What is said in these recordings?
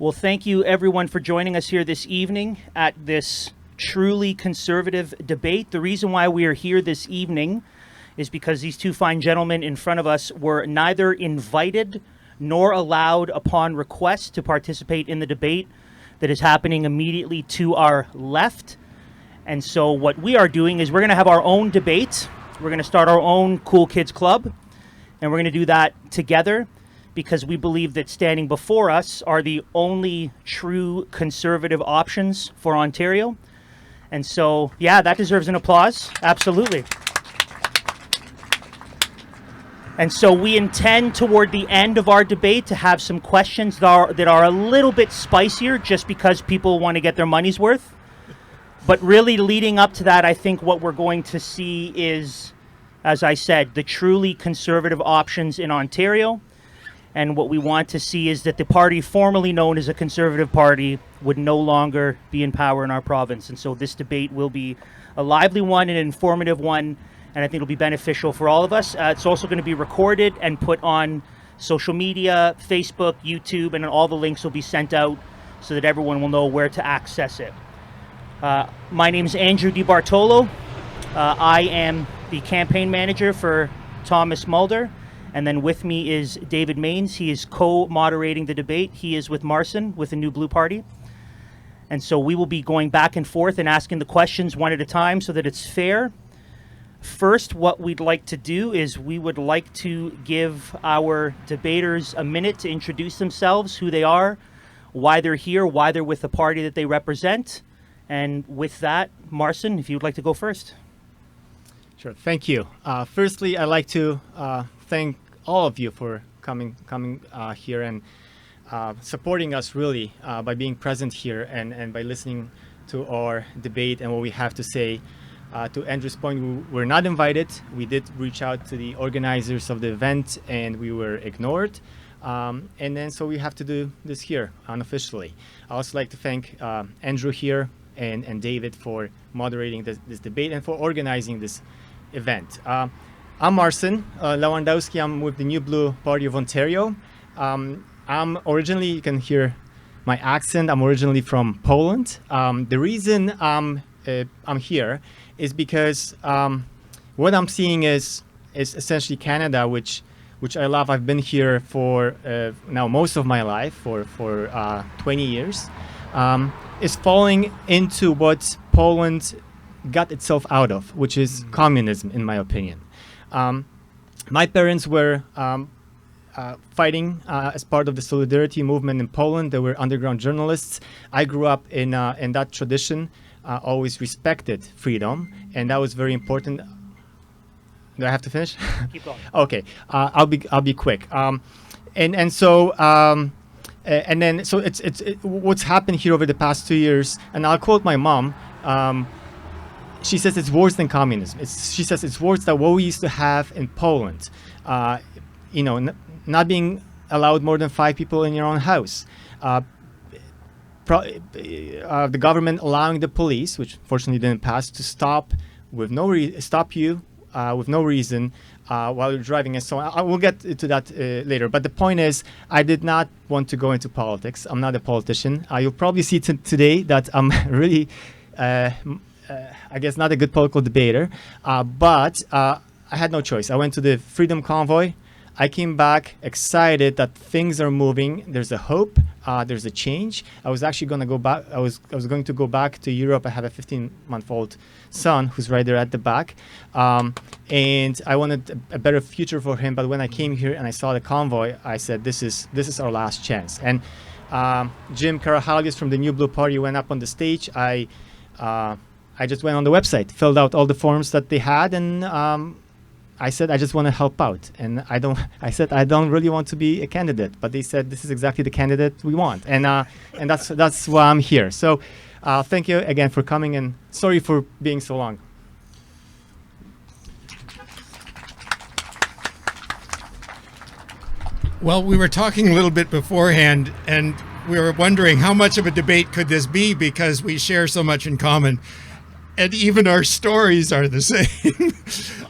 Well, thank you everyone for joining us here this evening at this truly conservative debate. The reason why we are here this evening is because these two fine gentlemen in front of us were neither invited nor allowed upon request to participate in the debate that is happening immediately to our left. And so what we are doing is we're going to have our own debate. We're going to start our own Cool Kids Club, and we're going to do that together, because we believe that standing before us are the only true conservative options for Ontario. And so, yeah, that deserves an applause. Absolutely. And so we intend toward the end of our debate to have some questions that are a little bit spicier, just because people want to get their money's worth. But really leading up to that, I think what we're going to see is, as I said, the truly conservative options in Ontario. And what we want to see is that the party formerly known as a Conservative Party would no longer be in power in our province. And so this debate will be a lively one, an informative one, and I think it'll be beneficial for all of us. It's also going to be recorded and put on social media, Facebook, YouTube, and all the links will be sent out so that everyone will know where to access it. My name is Andrew DiBartolo. I am the campaign manager for Thomas Mulder. And then with me is David Mains. He is co-moderating the debate. He is with Marson, with the New Blue Party. And so we will be going back and forth and asking the questions one at a time so that it's fair. First, what we'd like to do is we would like to give our debaters a minute to introduce themselves, who they are, why they're here, why they're with the party that they represent. And with that, Marson, if you would like to go first. Sure, thank you. Firstly, I'd like to thank all of you for coming here and supporting us really by being present here and by listening to our debate and what we have to say. To Andrew's point, we're not invited. We did reach out to the organizers of the event and we were ignored. And then so we have to do this here unofficially. I also like to thank Andrew here and David for moderating this debate and for organizing this event. I'm Marson Lewandowski. I'm with the New Blue Party of Ontario. I'm originally, you can hear my accent, I'm originally from Poland. The reason I'm here is because what I'm seeing is essentially Canada, which I love. I've been here for now most of my life, for 20 years, is falling into what Poland got itself out of, which is communism, in my opinion. My parents were fighting as part of the Solidarity movement in Poland. They were underground journalists. I grew up in that tradition, always respected freedom, and that was very important. Do I have to finish? Keep going. Okay, I'll be quick. And so it's what's happened here over the past 2 years. And I'll quote my mom. She says it's worse than communism. She says it's worse than what we used to have in Poland. Not being allowed more than 5 people in your own house. The government allowing the police, which fortunately didn't pass, to stop you with no reason while you're driving and so on. I will get to that later. But the point is, I did not want to go into politics. I'm not a politician. You'll probably see today that I'm really, I guess, not a good political debater. But I had no choice. I went to the Freedom Convoy. I came back excited that things are moving. There's a hope. There's a change. I was actually going to go back. I was going to go back to Europe. I have a 15-month-old son who's right there at the back, and I wanted a better future for him. But when I came here and I saw the convoy, I said, "This is our last chance." And Jim Karahalios from the New Blue Party went up on the stage. I just went on the website, filled out all the forms that they had, and I said, I just want to help out. And I said, I don't really want to be a candidate, but they said, this is exactly the candidate we want. And that's why I'm here. So thank you again for coming, and sorry for being so long. Well, we were talking a little bit beforehand, and we were wondering how much of a debate could this be, because we share so much in common. And even our stories are the same.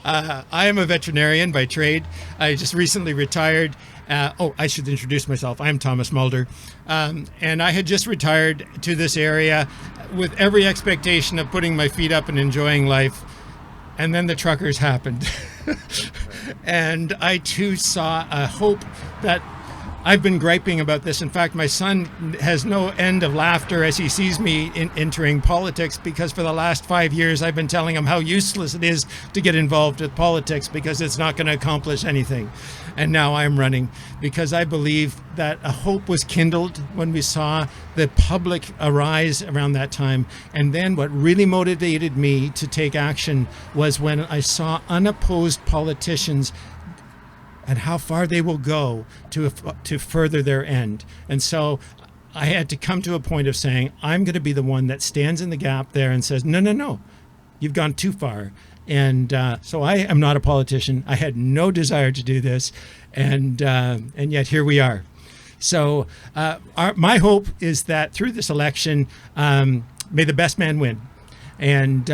I am a veterinarian by trade. I just recently retired, I should introduce myself. I'm Thomas Mulder. And I had just retired to this area with every expectation of putting my feet up and enjoying life. And then the truckers happened. And I too saw a hope that I've been griping about this. In fact, my son has no end of laughter as he sees me entering politics, because for the last 5 years I've been telling him how useless it is to get involved with politics because it's not going to accomplish anything. And now I'm running because I believe that a hope was kindled when we saw the public arise around that time. And then what really motivated me to take action was when I saw unopposed politicians and how far they will go to further their end. And so I had to come to a point of saying, I'm going to be the one that stands in the gap there and says, no, you've gone too far. And so I am not a politician. I had no desire to do this, and yet here we are. So my hope is that through this election, may the best man win. And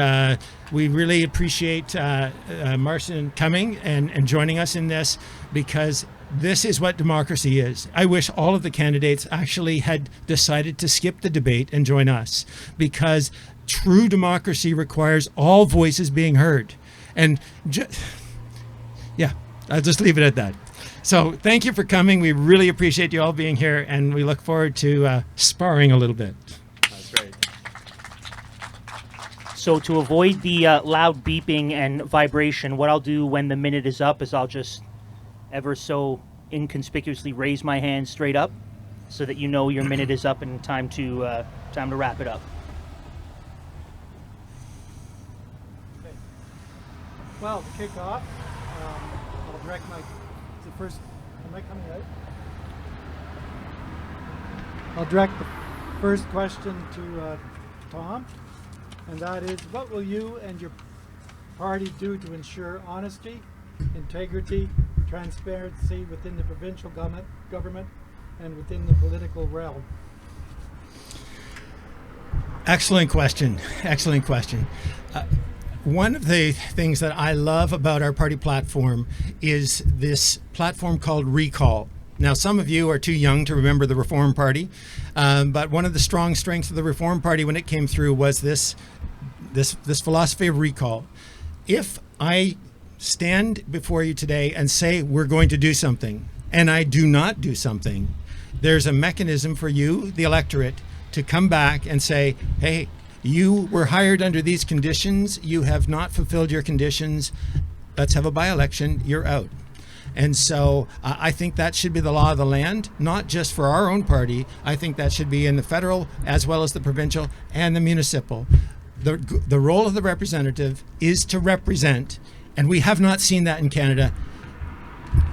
we really appreciate Martin coming and joining us in this, because this is what democracy is. I wish all of the candidates actually had decided to skip the debate and join us, because true democracy requires all voices being heard. And I'll just leave it at that. So thank you for coming. We really appreciate you all being here, and we look forward to sparring a little bit. That's great. So to avoid the loud beeping and vibration, what I'll do when the minute is up is I'll just ever so inconspicuously raise my hand straight up so that you know your minute is up and time to wrap it up. Okay. Well, to kick off, I'll direct the first. Am I coming out? I'll direct the first question to Tom. And that is, what will you and your party do to ensure honesty, integrity, transparency within the provincial government and within the political realm? Excellent question. Excellent question. One of the things that I love about our party platform is this platform called Recall. Now, some of you are too young to remember the Reform Party, but one of the strong strengths of the Reform Party when it came through was this philosophy of recall. If I stand before you today and say we're going to do something, and I do not do something, there's a mechanism for you, the electorate, to come back and say, hey, you were hired under these conditions, you have not fulfilled your conditions, let's have a by-election, you're out. And so I think that should be the law of the land, not just for our own party. I think that should be in the federal as well as the provincial and the municipal. The role of the representative is to represent, and we have not seen that in Canada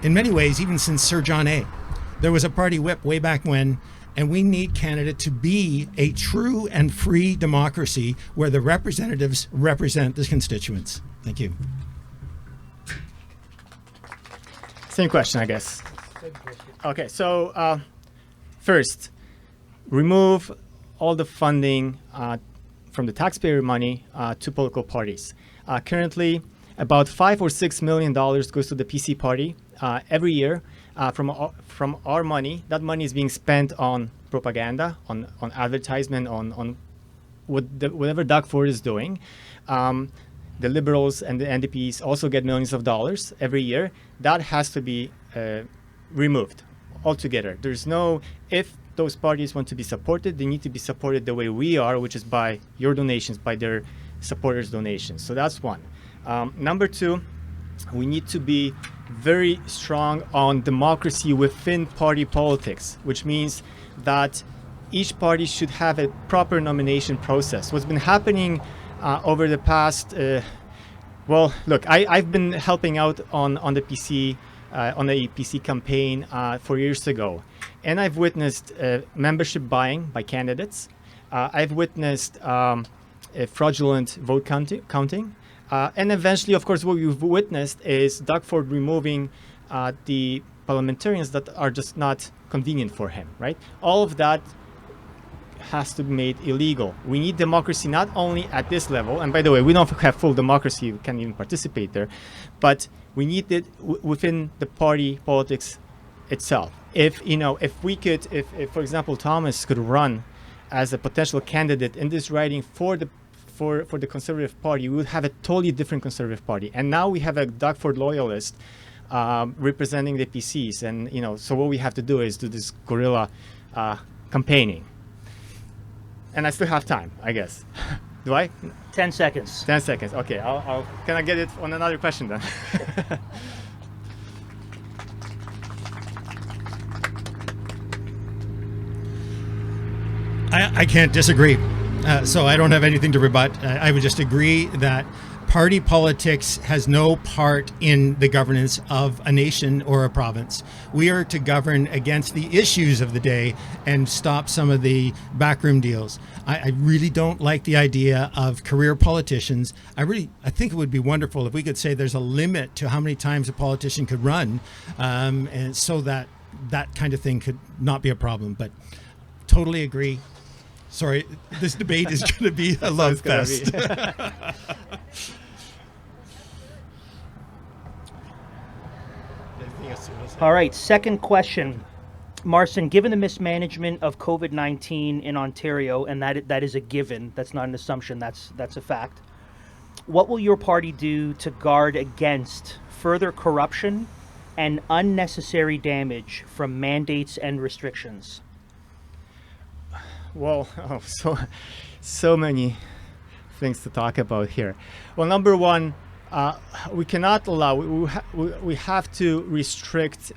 in many ways, even since Sir John A. There was a party whip way back when, and we need Canada to be a true and free democracy where the representatives represent the constituents. Thank you. Same question, I guess. Okay, so first, remove all the funding from the taxpayer money to political parties. Currently, about $5 or $6 million goes to the PC party every year from our money. That money is being spent on propaganda, on advertisement, on whatever Doug Ford is doing. The Liberals and the NDPs also get millions of dollars every year. That has to be removed altogether. There's no, if those parties want to be supported, they need to be supported the way we are, which is by your donations, by their supporters' donations. So that's one. Number two, we need to be very strong on democracy within party politics, which means that each party should have a proper nomination process. What's been happening over the past, well, look, I've been helping out on the PC, on the PC campaign 4 years ago, and I've witnessed membership buying by candidates. I've witnessed fraudulent vote counting, and eventually, of course, what we've witnessed is Doug Ford removing the parliamentarians that are just not convenient for him, right? All of that has to be made illegal. We need democracy not only at this level, and by the way, we don't have full democracy, we can't even participate there, but we need it within the party politics itself. If we could, if for example Thomas could run as a potential candidate in this riding for the Conservative Party, we would have a totally different Conservative Party. And now we have a Doug Ford loyalist representing the PCs, and so what we have to do is do this guerrilla campaigning. And I still have time, I guess. Do I? 10 seconds. 10 seconds. Okay. Can I get it on another question then? I can't disagree. So I don't have anything to rebut. I would just agree that party politics has no part in the governance of a nation or a province. We are to govern against the issues of the day and stop some of the backroom deals. I really don't like the idea of career politicians. I think it would be wonderful if we could say there's a limit to how many times a politician could run, and so that kind of thing could not be a problem. But totally agree. Sorry, this debate is going to be a love fest. All right, second question. Marcin, given the mismanagement of COVID-19 in Ontario, and that is a given, that's not an assumption, that's a fact, what will your party do to guard against further corruption and unnecessary damage from mandates and restrictions? Well, so many things to talk about here. Well, number one, we cannot allow, we have to restrict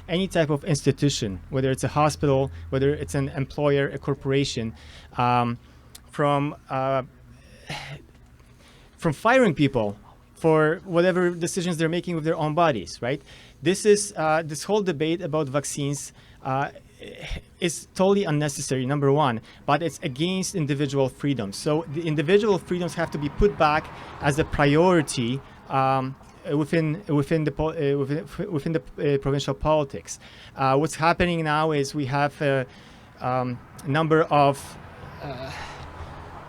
any type of institution, whether it's a hospital, whether it's an employer, a corporation, from firing people for whatever decisions they're making with their own bodies, right? This whole debate about vaccines is totally unnecessary, number one, but it's against individual freedoms. So the individual freedoms have to be put back as a priority within the provincial politics. What's happening now is we have a number of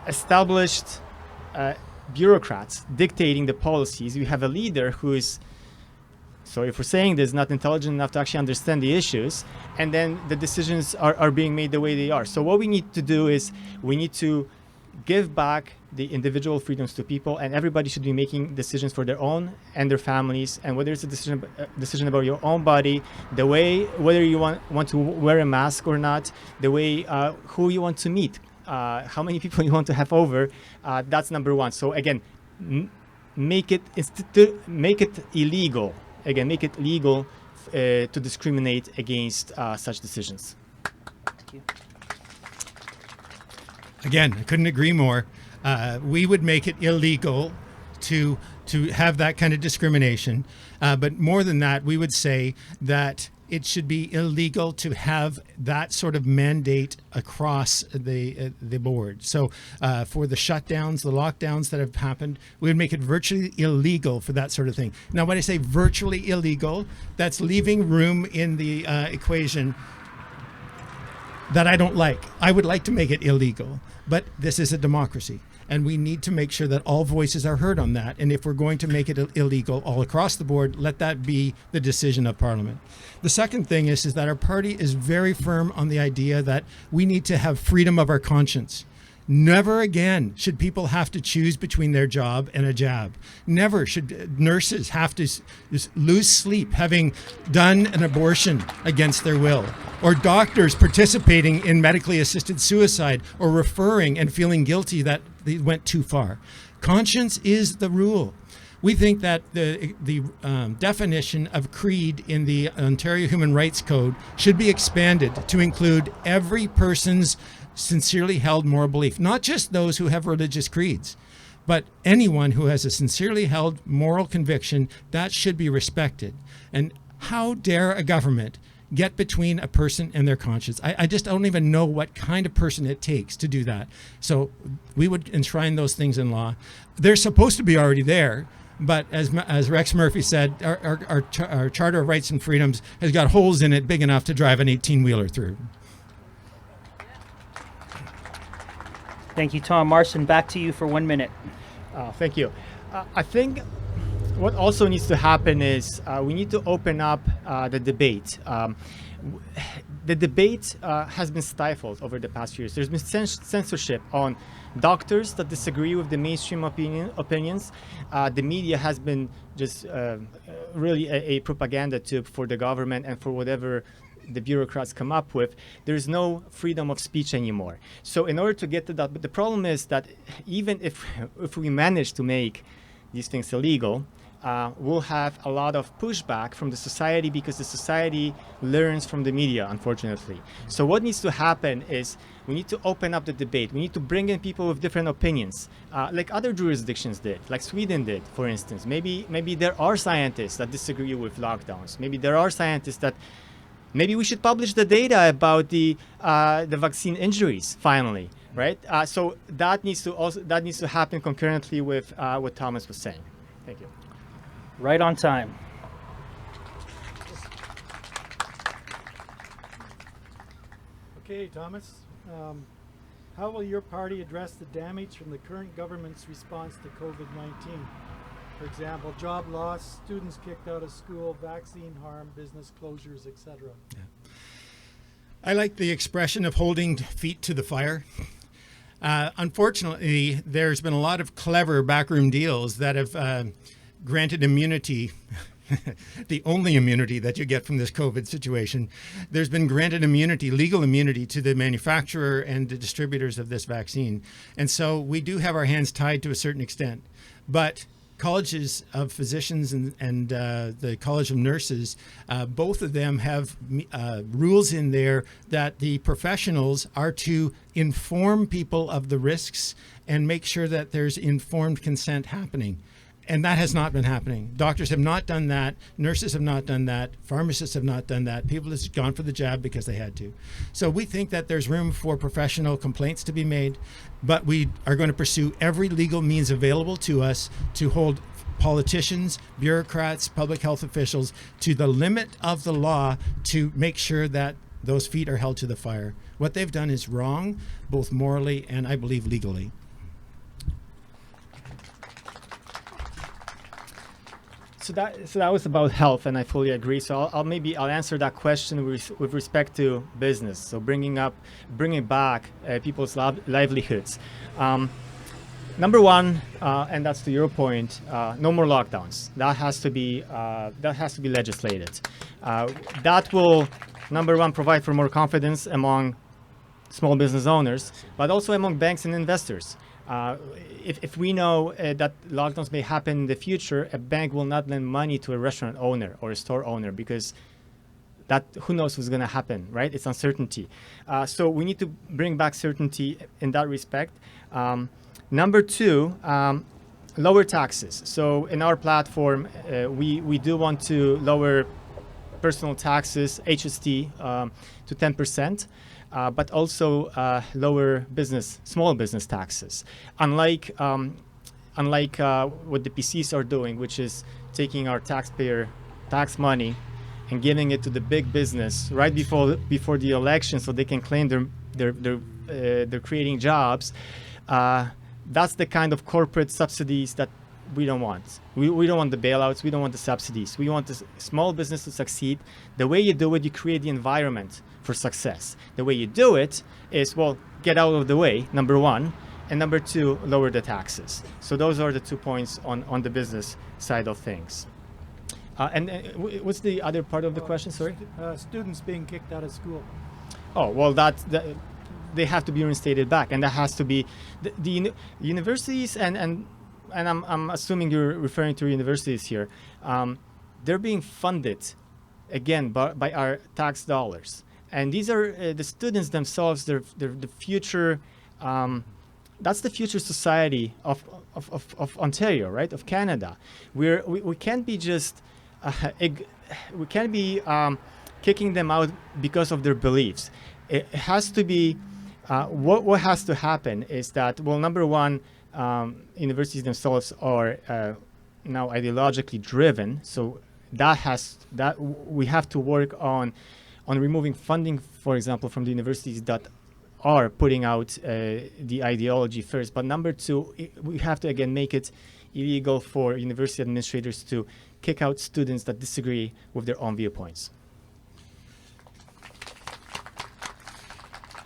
established bureaucrats dictating the policies. We have a leader who is, sorry for saying this, not intelligent enough to actually understand the issues, and then the decisions are being made the way they are. So what we need to do is we need to give back the individual freedoms to people, and everybody should be making decisions for their own and their families, and whether it's a decision about your own body, the way, whether you want to wear a mask or not, the way who you want to meet, how many people you want to have over, that's number one. So again, make it illegal. Again, make it legal to discriminate against such decisions. Thank you. Again, I couldn't agree more. We would make it illegal to have that kind of discrimination. But more than that, we would say that it should be illegal to have that sort of mandate across the board. So for the shutdowns, the lockdowns that have happened, we would make it virtually illegal for that sort of thing. Now, when I say virtually illegal, that's leaving room in the equation that I don't like. I would like to make it illegal, but this is a democracy. And we need to make sure that all voices are heard on that. And if we're going to make it illegal all across the board, let that be the decision of Parliament. The second thing is that our party is very firm on the idea that we need to have freedom of our conscience. Never again should people have to choose between their job and a jab. Never should nurses have to lose sleep having done an abortion against their will, or doctors participating in medically assisted suicide, or referring and feeling guilty that they went too far. Conscience is the rule. We think that the definition of creed in the Ontario Human Rights Code should be expanded to include every person's sincerely held moral belief, not just those who have religious creeds, but anyone who has a sincerely held moral conviction. That should be respected. And how dare a government get between a person and their conscience? I just don't even know what kind of person it takes to do that. So we would enshrine those things in law. They're supposed to be already there, but as Rex Murphy said, our Charter of Rights and Freedoms has got holes in it big enough to drive an 18-wheeler through. Thank you, Tom. Marcin, back to you for 1 minute. Thank you. I think what also needs to happen is we need to open up the debate. The debate has been stifled over the past years. There's been censorship on doctors that disagree with the mainstream opinions. The media has been just really a propaganda tube for the government and for whatever the bureaucrats come up with. There's no freedom of speech anymore. So in order to get to that, but the problem is that even if we manage to make these things illegal, we'll have a lot of pushback from the society because the society learns from the media, unfortunately. So what needs to happen is we need to open up the debate. We need to bring in people with different opinions, like other jurisdictions did, like Sweden did, for instance. Maybe there are scientists that disagree with lockdowns. Maybe there are scientists that maybe we should publish the data about the vaccine injuries finally, right? So that needs to happen concurrently with what Thomas was saying. Thank you. Right on time. Okay, Thomas. How will your party address the damage from the current government's response to COVID-19? For example, job loss, students kicked out of school, vaccine harm, business closures, etc. I like the expression of holding feet to the fire. Unfortunately, there's been a lot of clever backroom deals that have granted immunity, the only immunity that you get from this COVID situation. There's been granted immunity, legal immunity, to the manufacturer and the distributors of this vaccine. And so we do have our hands tied to a certain extent. But colleges of physicians and the College of Nurses, both of them have rules in there that the professionals are to inform people of the risks and make sure that there's informed consent happening. And that has not been happening. Doctors have not done that. Nurses have not done that. Pharmacists have not done that. People have gone for the jab because they had to. So we think that there's room for professional complaints to be made, but we are going to pursue every legal means available to us to hold politicians, bureaucrats, public health officials to the limit of the law to make sure that those feet are held to the fire. What they've done is wrong, both morally and I believe legally. So that was about health, and I fully agree. So I'll answer that question with respect to business. So bringing back people's livelihoods. Number one, and that's to your point, no more lockdowns. That has to be legislated. That will, number one, provide for more confidence among small business owners, but also among banks and investors. If we know that lockdowns may happen in the future, a bank will not lend money to a restaurant owner or a store owner because that who knows what's going to happen, right? It's uncertainty. So we need to bring back certainty in that respect. Number two, lower taxes. So in our platform, we do want to lower personal taxes, HST, to 10%. But also lower small business taxes. Unlike what the PCs are doing, which is taking our taxpayer tax money and giving it to the big business right before the election, so they can claim they're creating jobs. That's the kind of corporate subsidies that we don't want. We don't want the bailouts. We don't want the subsidies. We want the small business to succeed. The way you do it, you create the environment for success. The way you do it is, well, get out of the way, number one, and number two, lower the taxes. So those are the 2 points on the business side of things. And what's the other part of the question, sorry? Students being kicked out of school. Oh, well, they have to be reinstated back, and that has to be the universities and I'm assuming you're referring to universities here. They're being funded, again, by our tax dollars. And these are the students themselves, they're the future, that's the future society of Ontario, right, of Canada. We can't be just, we can't be kicking them out because of their beliefs. It has to be, what has to happen is that, well, number one, universities themselves are now ideologically driven, so that we have to work on removing funding, for example, from the universities that are putting out the ideology first. But number two, we have to again make it illegal for university administrators to kick out students that disagree with their own viewpoints.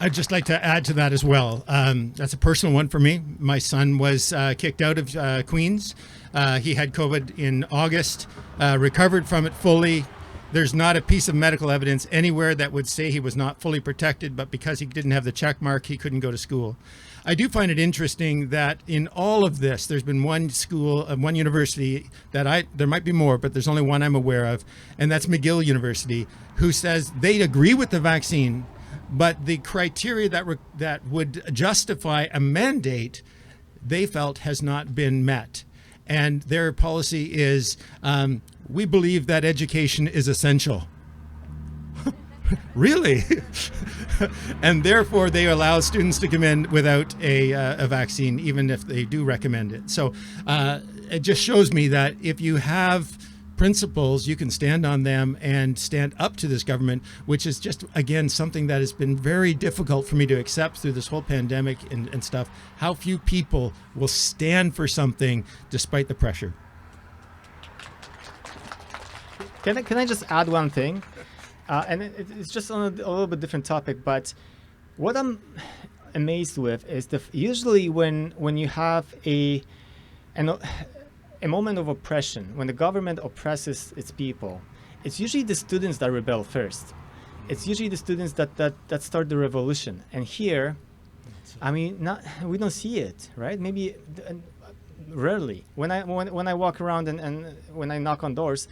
I'd just like to add to that as well. That's a personal one for me. My son was kicked out of Queen's. He had COVID in August, recovered from it fully. There's not a piece of medical evidence anywhere that would say he was not fully protected, but because he didn't have the check mark, he couldn't go to school. I do find it interesting that in all of this, there's been one school, one university that there might be more, but there's only one I'm aware of, and that's McGill University, who says they agree with the vaccine, but the criteria that would justify a mandate, they felt has not been met. And their policy is, we believe that education is essential. Really? And therefore they allow students to come in without a vaccine, even if they do recommend it. So it just shows me that if you have principles, you can stand on them and stand up to this government, which is just, again, something that has been very difficult for me to accept through this whole pandemic and stuff. How few people will stand for something despite the pressure. Can I just add one thing? And it's just on a little bit different topic, but what I'm amazed with is usually when you have a moment of oppression, when the government oppresses its people, it's usually the students that rebel first. It's usually the students that start the revolution. And here, I mean, we don't see it, right? Maybe rarely. When I walk around and when I knock on doors,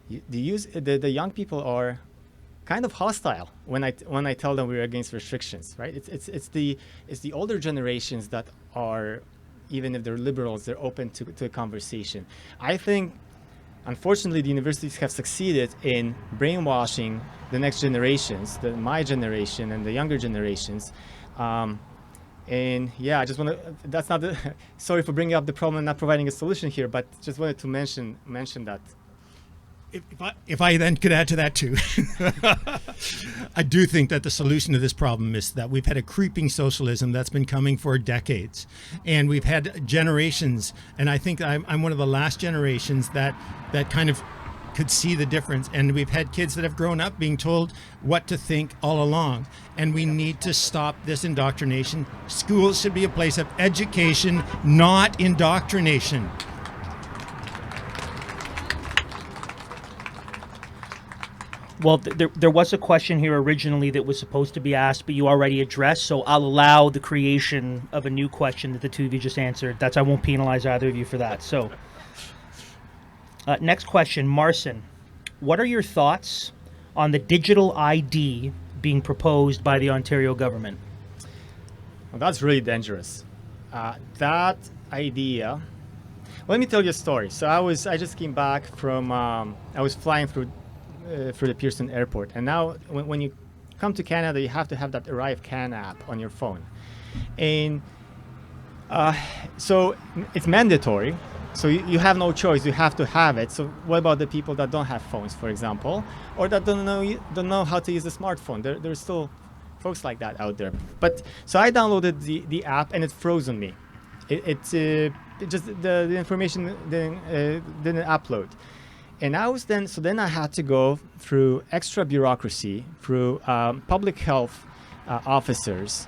the young people are kind of hostile when I tell them we're against restrictions, right? It's the older generations that are, even if they're liberals, they're open to a conversation. I think, unfortunately, the universities have succeeded in brainwashing the next generations, my generation and the younger generations. And yeah, I just want to, that's not the, sorry for bringing up the problem and not providing a solution here, but just wanted to mention that. If I then could add to that too, I do think that the solution to this problem is that we've had a creeping socialism that's been coming for decades, and we've had generations, and I think I'm one of the last generations that kind of could see the difference, and we've had kids that have grown up being told what to think all along, and we need to stop this indoctrination. Schools should be a place of education, not indoctrination. Well, there was a question here originally that was supposed to be asked, but you already addressed, so I'll allow the creation of a new question that the two of you just answered. I won't penalize either of you for that. So, next question, Marcin. What are your thoughts on the digital ID being proposed by the Ontario government? Well, that's really dangerous. That idea. Let me tell you a story. So I just came back from. I was flying through the Pearson Airport, and now when you come to Canada, you have to have that Arrive Can app on your phone, and so it's mandatory. So you have no choice; you have to have it. So what about the people that don't have phones, for example, or that don't know how to use a smartphone? There's still folks like that out there. But so I downloaded the app, and it froze on me. It just the information didn't upload. And then I had to go through extra bureaucracy, through public health officers,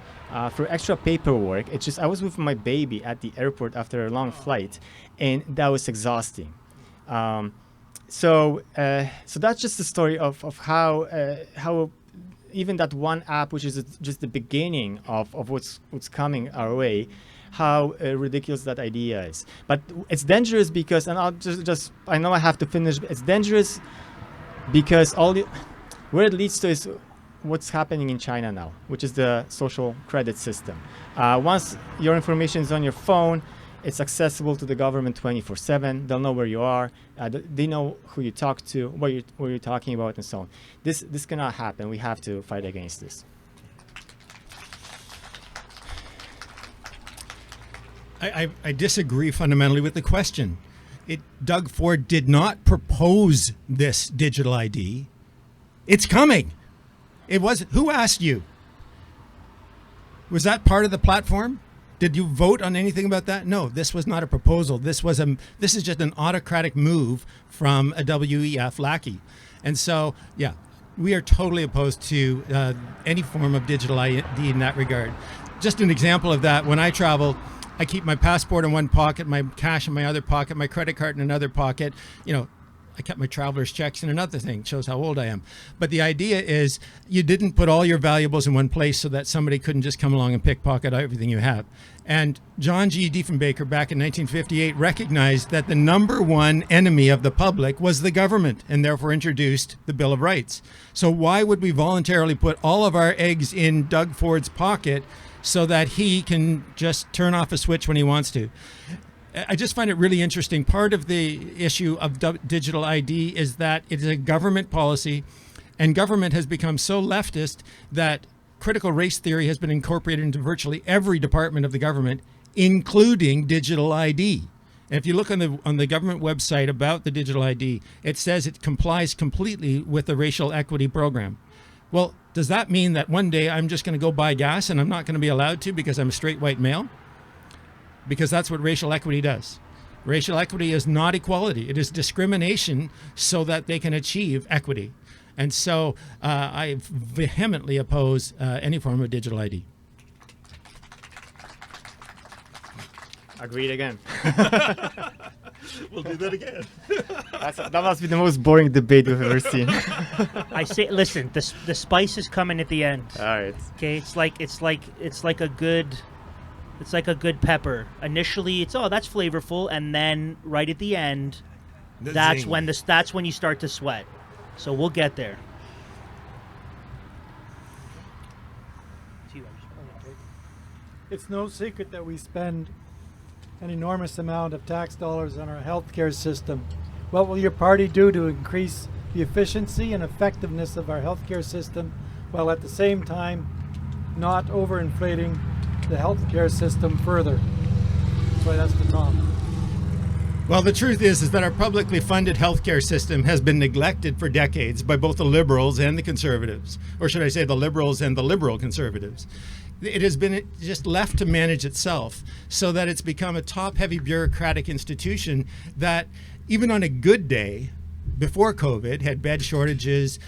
through extra paperwork. I was with my baby at the airport after a long flight, and that was exhausting. So that's just the story of how even that one app, which is just the beginning of what's coming our way, how ridiculous that idea is. But it's dangerous because, and I'll just I know I have to finish. It's dangerous because where it leads to is what's happening in China now, which is the social credit system. Once your information is on your phone, it's accessible to the government 24/7. They'll know where you are. They know who you talk to, what you're talking about, and so on. This cannot happen. We have to fight against this. I disagree fundamentally with the question. Doug Ford did not propose this digital ID. It's coming. Who asked you? Was that part of the platform? Did you vote on anything about that? No, this was not a proposal. This is just an autocratic move from a WEF lackey. And so, yeah, we are totally opposed to any form of digital ID in that regard. Just an example of that, when I travel, I keep my passport in one pocket, my cash in my other pocket, my credit card in another pocket. You know, I kept my traveler's checks in another thing. It shows how old I am. But the idea is you didn't put all your valuables in one place so that somebody couldn't just come along and pickpocket everything you have. And John G. Diefenbaker back in 1958 recognized that the number one enemy of the public was the government, and therefore introduced the Bill of Rights. So why would we voluntarily put all of our eggs in Doug Ford's pocket so that he can just turn off a switch when he wants to? I just find it really interesting. Part of the issue of digital ID is that it is a government policy, and government has become so leftist that critical race theory has been incorporated into virtually every department of the government, including digital ID. And if you look on the government website about the digital ID, it says it complies completely with the racial equity program. Well, does that mean that one day I'm just going to go buy gas and I'm not going to be allowed to because I'm a straight white male? Because that's what racial equity does. Racial equity is not equality. It is discrimination so that they can achieve equity. And so I vehemently oppose any form of digital ID. Agreed again. We'll do that again. That must be the most boring debate we've ever seen. I say, listen, the spice is coming at the end. All right. Okay, it's like a good pepper. Initially, it's that's flavorful, and then right at the end, that's when you start to sweat. So we'll get there. It's no secret that we spend an enormous amount of tax dollars on our healthcare system. What will your party do to increase the efficiency and effectiveness of our healthcare system while at the same time not overinflating the healthcare system further? So that's the Tom. Well, the truth is that our publicly funded healthcare system has been neglected for decades by both the liberals and the conservatives, or should I say the liberals and the liberal conservatives. It has been just left to manage itself so that it's become a top-heavy bureaucratic institution that even on a good day, before COVID, had bed shortages,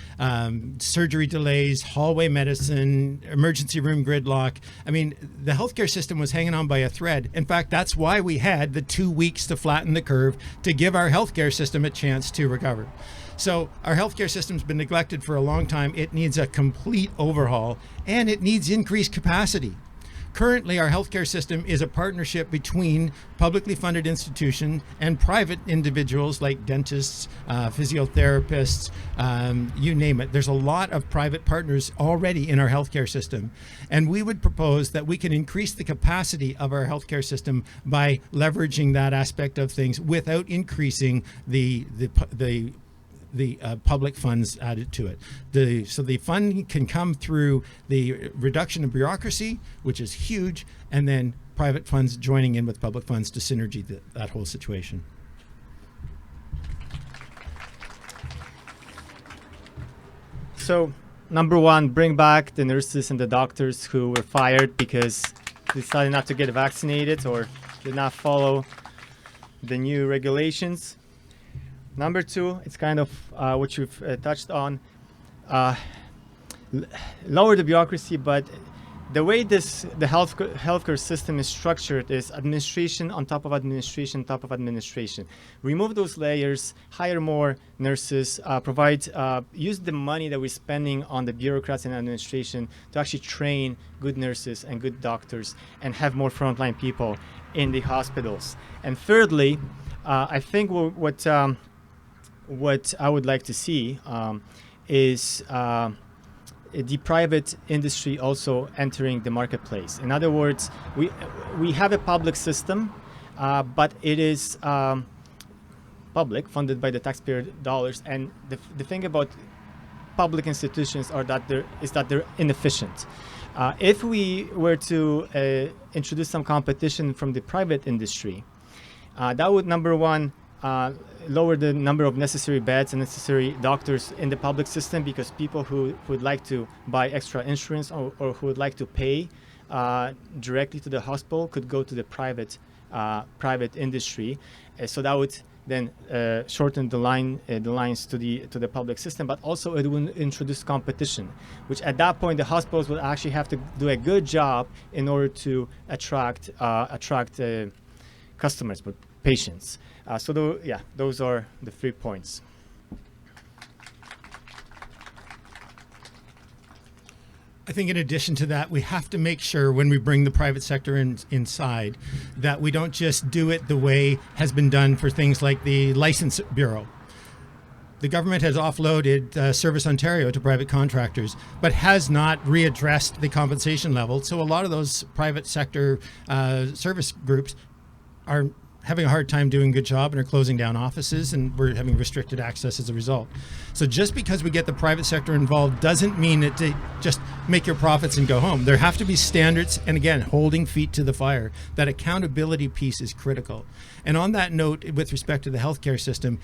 surgery delays, hallway medicine, emergency room gridlock. I mean, the healthcare system was hanging on by a thread. In fact, that's why we had the 2 weeks to flatten the curve to give our healthcare system a chance to recover. So our healthcare system's been neglected for a long time. It needs a complete overhaul, and it needs increased capacity. Currently, our healthcare system is a partnership between publicly funded institutions and private individuals like dentists, physiotherapists, you name it. There's a lot of private partners already in our healthcare system. And we would propose that we can increase the capacity of our healthcare system by leveraging that aspect of things without increasing the public funds added to it. So the fund can come through the reduction of bureaucracy, which is huge, and then private funds joining in with public funds to synergy that whole situation. So, number one, bring back the nurses and the doctors who were fired because they decided not to get vaccinated or did not follow the new regulations. Number two, it's kind of what you've touched on, lower the bureaucracy, but the way the healthcare system is structured is administration on top of administration, top of administration. Remove those layers, hire more nurses, use the money that we're spending on the bureaucrats and administration to actually train good nurses and good doctors and have more frontline people in the hospitals. And thirdly, I think what I would like to see is the private industry also entering the marketplace. In other words, we have a public system, but it is public, funded by the taxpayer dollars. And the thing about public institutions is that they're inefficient. If we were to introduce some competition from the private industry, that would, number one, lower the number of necessary beds and necessary doctors in the public system, because people who would like to buy extra insurance or who would like to pay directly to the hospital could go to the private industry. So that would then shorten the lines to the public system, but also it would introduce competition, which at that point the hospitals would actually have to do a good job in order to attract customers, but patients. Those are the 3 points. I think in addition to that, we have to make sure when we bring the private sector inside that we don't just do it the way has been done for things like the License Bureau. The government has offloaded Service Ontario to private contractors, but has not readdressed the compensation level. So a lot of those private sector service groups are having a hard time doing a good job and are closing down offices, and we're having restricted access as a result. So just because we get the private sector involved doesn't mean that they just make your profits and go home. There have to be standards, and again, holding feet to the fire. That accountability piece is critical. And on that note, with respect to the healthcare system,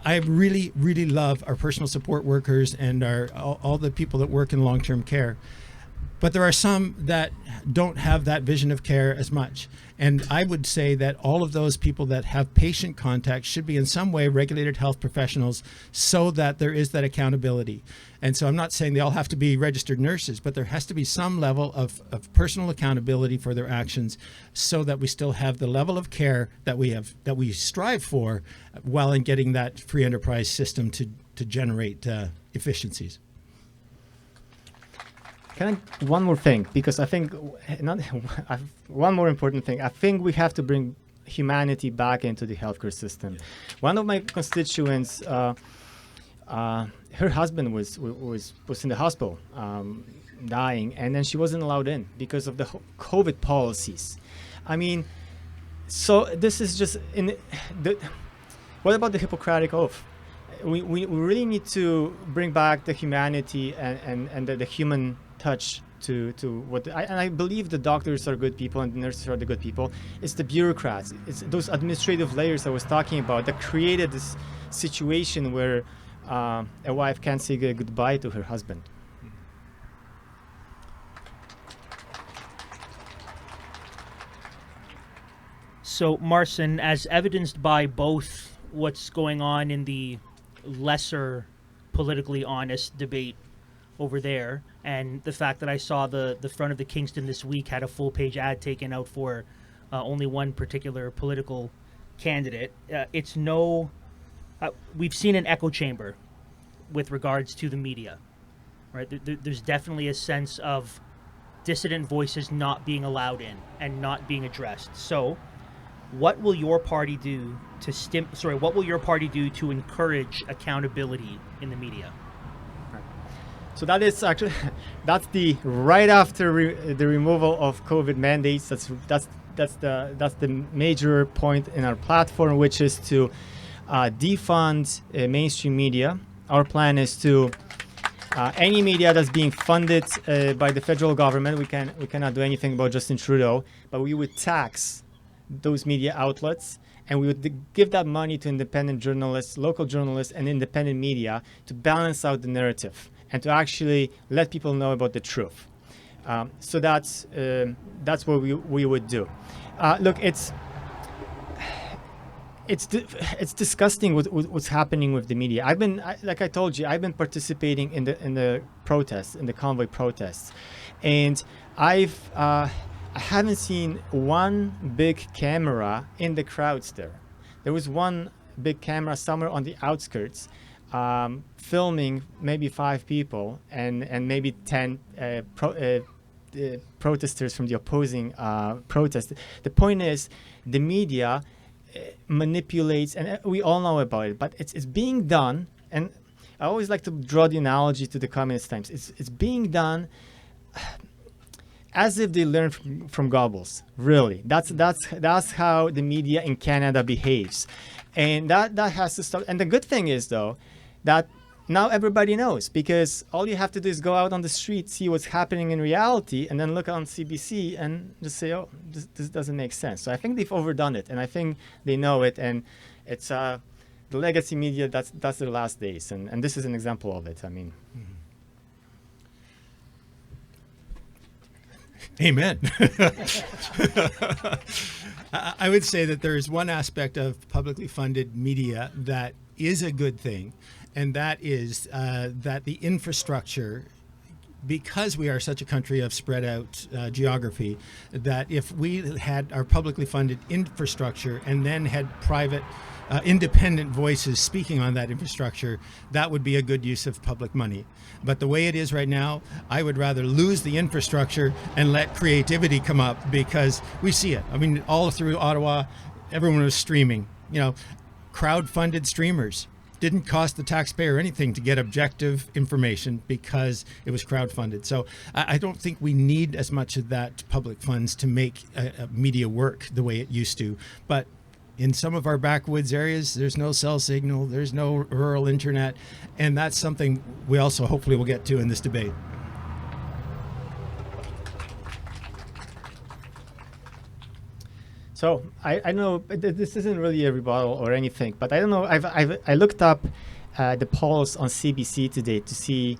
I really, really love our personal support workers and all the people that work in long-term care. But there are some that don't have that vision of care as much. And I would say that all of those people that have patient contact should be in some way regulated health professionals so that there is that accountability. And so I'm not saying they all have to be registered nurses, but there has to be some level of personal accountability for their actions so that we still have the level of care that we strive for while in getting that free enterprise system to generate efficiencies. One more thing, because I think one more important thing. I think we have to bring humanity back into the healthcare system. One of my constituents, her husband was in the hospital, dying, and then she wasn't allowed in because of the COVID policies. I mean, so this is just what about the Hippocratic Oath? We really need to bring back the humanity and the human touch to what I believe the doctors are good people and the nurses are the good people. It's the bureaucrats, it's those administrative layers I was talking about that created this situation where a wife can't say goodbye to her husband. So, Marcin, as evidenced by both what's going on in the lesser politically honest debate over there, and the fact that I saw the front of the Kingston this week had a full-page ad taken out for only one particular political candidate. We've seen an echo chamber with regards to the media, right? There's definitely a sense of dissident voices not being allowed in and not being addressed. So, what will your party do to encourage accountability in the media? So that's the right after the removal of COVID mandates. That's the major point in our platform, which is to defund mainstream media. Our plan is to any media that's being funded by the federal government. We cannot do anything about Justin Trudeau, but we would tax those media outlets, and we would give that money to independent journalists, local journalists, and independent media to balance out the narrative and to actually let people know about the truth. So that's what we would do. Look, it's disgusting what's happening with the media. Like I told you, I've been participating in the protests, in the convoy protests, and I haven't seen one big camera in the crowds there. There was one big camera somewhere on the outskirts, filming maybe 5 people and maybe 10 protesters from the opposing protest. The point is, the media manipulates, and we all know about it, but it's being done, and I always like to draw the analogy to the communist times. It's being done as if they learned from Goebbels. Really, that's how the media in Canada behaves, and that has to stop. And the good thing is, though, that now everybody knows, because all you have to do is go out on the street, see what's happening in reality, and then look on CBC and just say, oh, this doesn't make sense. So I think they've overdone it, and I think they know it, and it's the legacy media, that's their last days, and this is an example of it. I mean. Amen. I would say that there is one aspect of publicly funded media that is a good thing, and that is that the infrastructure, because we are such a country of spread out geography, that if we had our publicly funded infrastructure and then had private independent voices speaking on that infrastructure, that would be a good use of public money. But the way it is right now, I would rather lose the infrastructure and let creativity come up, because we see it. I mean, all through Ottawa, everyone was streaming. You know, crowd-funded streamers. Didn't cost the taxpayer anything to get objective information because it was crowd-funded. So I don't think we need as much of that public funds to make media work the way it used to. But in some of our backwoods areas, there's no cell signal, there's no rural internet, and that's something we also hopefully will get to in this debate. So I know this isn't really a rebuttal or anything, but I don't know. I looked up the polls on CBC today to see,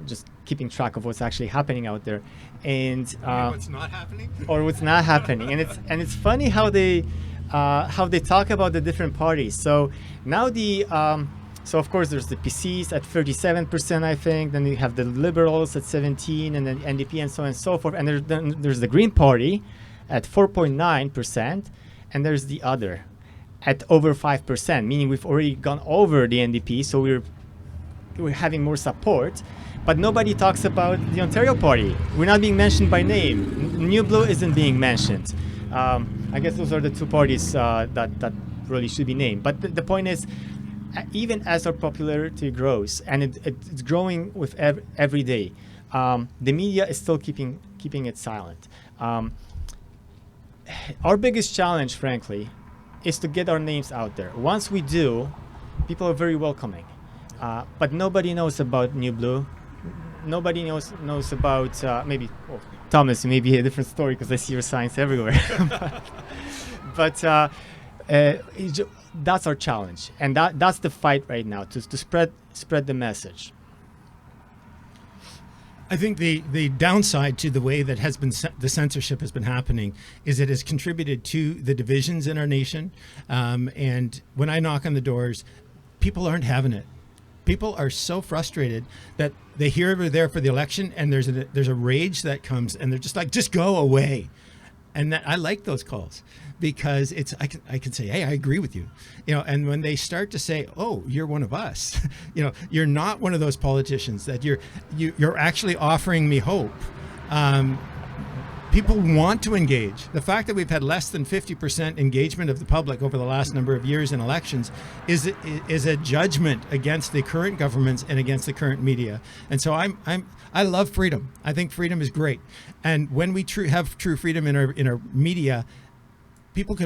just keeping track of what's actually happening out there, and What's not happening? or what's not happening. And it's funny how they talk about the different parties. So now so of course there's the PCs at 37%, I think. Then you have the Liberals at 17%, and then NDP and so on and so forth. And then there's the Green Party at 4.9%, and there's the other at over 5%, meaning we've already gone over the NDP, so we're having more support. But nobody talks about the Ontario Party. We're not being mentioned by name. New Blue isn't being mentioned. I guess those are the two parties that really should be named. But the point is, even as our popularity grows, and it's growing with every day, the media is still keeping it silent. Our biggest challenge, frankly, is to get our names out there. Once we do, people are very welcoming. But nobody knows about New Blue. Nobody knows about maybe Thomas. Maybe a different story because I see your signs everywhere. but that's our challenge, and that's the fight right now, to spread the message. I think the downside to the way that has been the censorship has been happening is it has contributed to the divisions in our nation. And when I knock on the doors, people aren't having it. People are so frustrated that they hear we're there for the election, and there's a rage that comes, and they're just like, just go away. And I like those calls, because I can say, hey, I agree with you, and when they start to say, oh, you're one of us, you're not one of those politicians, that you're actually offering me hope. People want to engage. The fact that we've had less than 50% engagement of the public over the last number of years in elections is a judgment against the current governments and against the current media. And so I love freedom. I think freedom is great. And when we have true freedom in our media, people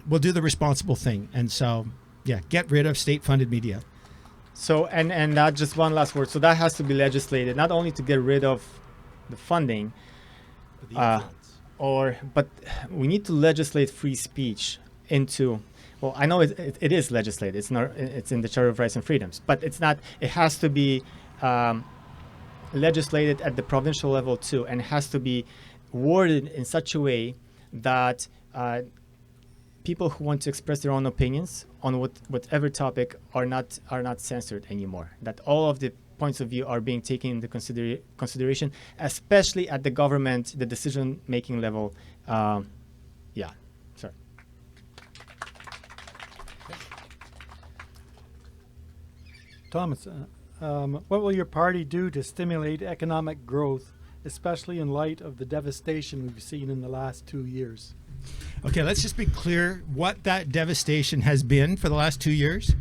will do the responsible thing. And so, yeah, get rid of state-funded media. So and that, just one last word. So that has to be legislated, not only to get rid of the funding, but we need to legislate free speech into. Well, I know it is legislated. It's in the Charter of Rights and Freedoms, but it's not. It has to be legislated at the provincial level too, and it has to be worded in such a way that people who want to express their own opinions on whatever topic are not censored anymore. That all of the points of view are being taken into consideration, especially at the government, the decision-making level. Sorry. Thomas, what will your party do to stimulate economic growth, especially in light of the devastation we've seen in the last 2 years? Okay, let's just be clear what that devastation has been for the last 2 years.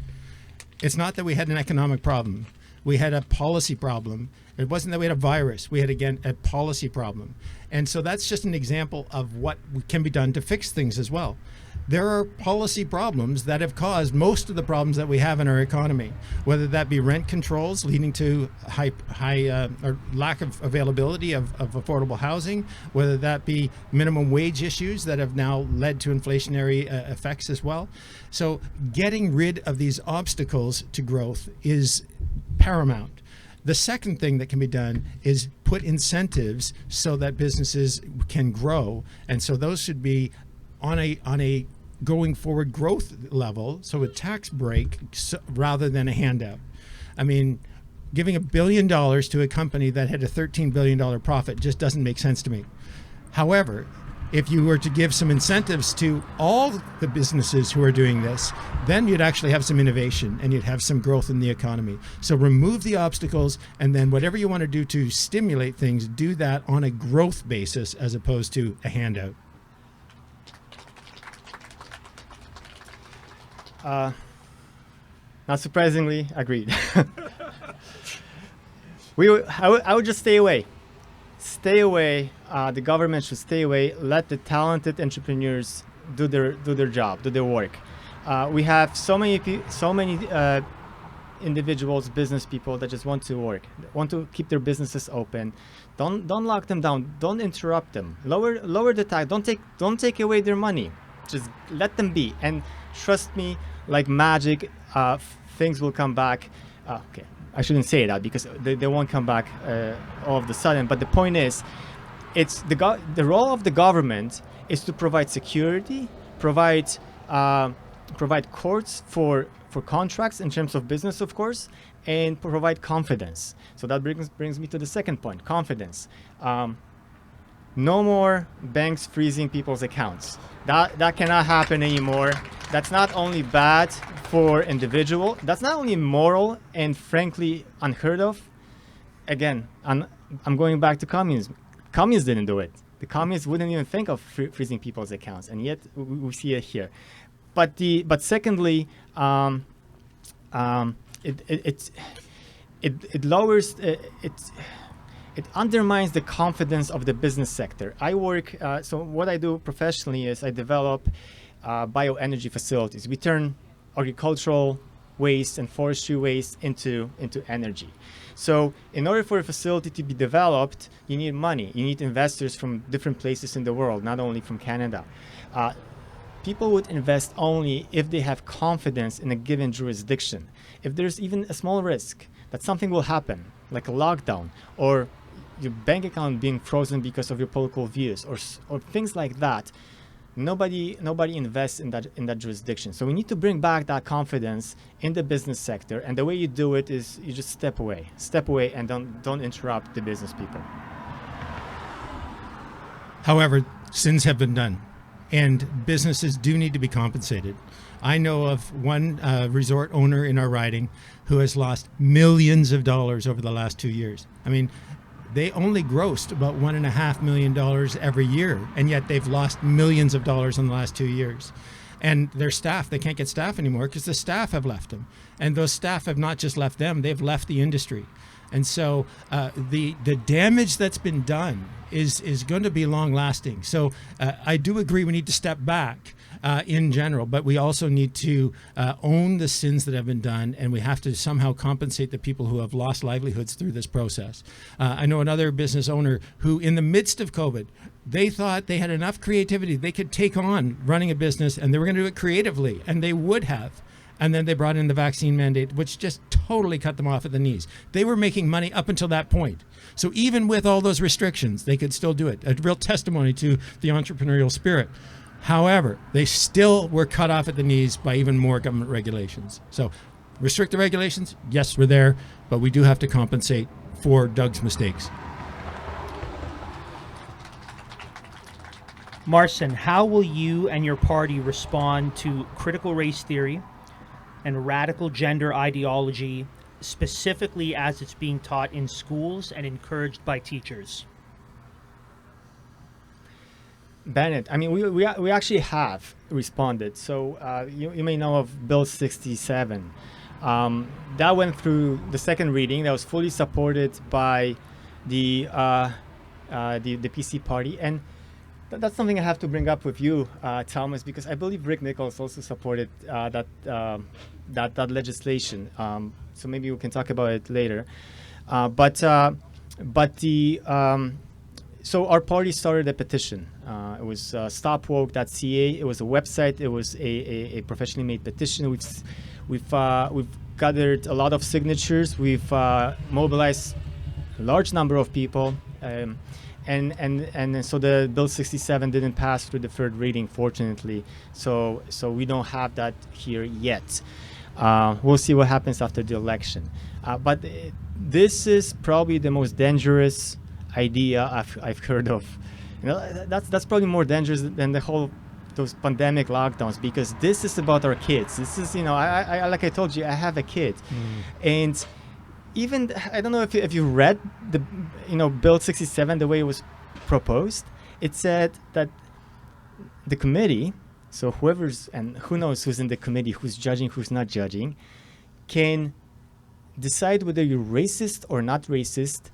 It's not that we had an economic problem. We had a policy problem. It wasn't that we had a virus. We had, again, a policy problem. And so that's just an example of what can be done to fix things as well. There are policy problems that have caused most of the problems that we have in our economy, whether that be rent controls leading to high or lack of availability of affordable housing, whether that be minimum wage issues that have now led to inflationary effects as well. So getting rid of these obstacles to growth is paramount. The second thing that can be done is put incentives so that businesses can grow, and so those should be on a going forward growth level, so a tax break rather than a handout. I mean, giving $1 billion to a company that had a $13 billion profit just doesn't make sense to me. However, if you were to give some incentives to all the businesses who are doing this, then you'd actually have some innovation and you'd have some growth in the economy. So remove the obstacles, and then whatever you want to do to stimulate things, do that on a growth basis as opposed to a handout. Not surprisingly, agreed. I would just stay away. Stay away. The government should stay away. Let the talented entrepreneurs do their job, do their work. We have so many individuals, business people that just want to work, want to keep their businesses open. Don't lock them down. Don't interrupt them. Lower the tax. Don't take away their money. Just let them be. And trust me, like magic, things will come back. Okay, I shouldn't say that because they won't come back all of a sudden. But the point is, it's the role of the government is to provide security, provide courts for contracts in terms of business, of course, and provide confidence. So that brings me to the second point: confidence. No more banks freezing people's accounts. That cannot happen anymore. That's not only bad for individual, that's not only immoral and frankly unheard of. Again, I'm going back to communism. Communists didn't do it. The communists wouldn't even think of freezing people's accounts, and yet we see it here. But secondly, it lowers it undermines the confidence of the business sector. I work, so what I do professionally is I develop bioenergy facilities. We turn agricultural waste and forestry waste into energy. So in order for a facility to be developed, you need money. You need investors from different places in the world, not only from Canada. People would invest only if they have confidence in a given jurisdiction. If there's even a small risk that something will happen, like a lockdown, or your bank account being frozen because of your political views, or things like that, nobody invests in that jurisdiction. So we need to bring back that confidence in the business sector, and the way you do it is you just step away, and don't interrupt the business people. However, sins have been done, and businesses do need to be compensated. I know of one resort owner in our riding who has lost millions of dollars over the last 2 years. I mean, they only grossed about $1.5 million every year, and yet they've lost millions of dollars in the last 2 years. And their staff, they can't get staff anymore because the staff have left them. And those staff have not just left them, they've left the industry. And so the damage that's been done is going to be long lasting. So I do agree we need to step back in general, but we also need to own the sins that have been done, and we have to somehow compensate the people who have lost livelihoods through this process. I know another business owner who, in the midst of COVID, they thought they had enough creativity, they could take on running a business, and they were going to do it creatively, and they would have. And then they brought in the vaccine mandate, which just totally cut them off at the knees. They were making money up until that point. So even with all those restrictions, they could still do it. A real testimony to the entrepreneurial spirit. However, they still were cut off at the knees by even more government regulations. So restrict the regulations, yes, we're there, but we do have to compensate for Doug's mistakes. Marcin, how will you and your party respond to critical race theory and radical gender ideology, specifically as it's being taught in schools and encouraged by teachers? Bennett, I mean, we actually have responded. So you may know of Bill 67. That went through the second reading. That was fully supported by the PC party, and that's something I have to bring up with you, Thomas, because I believe Rick Nichols also supported that legislation. So maybe we can talk about it later. So our party started a petition. It was stopwoke.ca. It was a website. It was a professionally made petition. We've gathered a lot of signatures. We've mobilized a large number of people. And so the Bill 67 didn't pass through the third reading, fortunately. So we don't have that here yet. We'll see what happens after the election. But this is probably the most dangerous idea I've heard of. That's probably more dangerous than those pandemic lockdowns, because this is about our kids. This is, I like I told you, I have a kid, and even I don't know if you read the Bill 67 the way it was proposed. It said that the committee, so who knows who's in the committee, who's judging, who's not judging, can decide whether you're racist or not racist,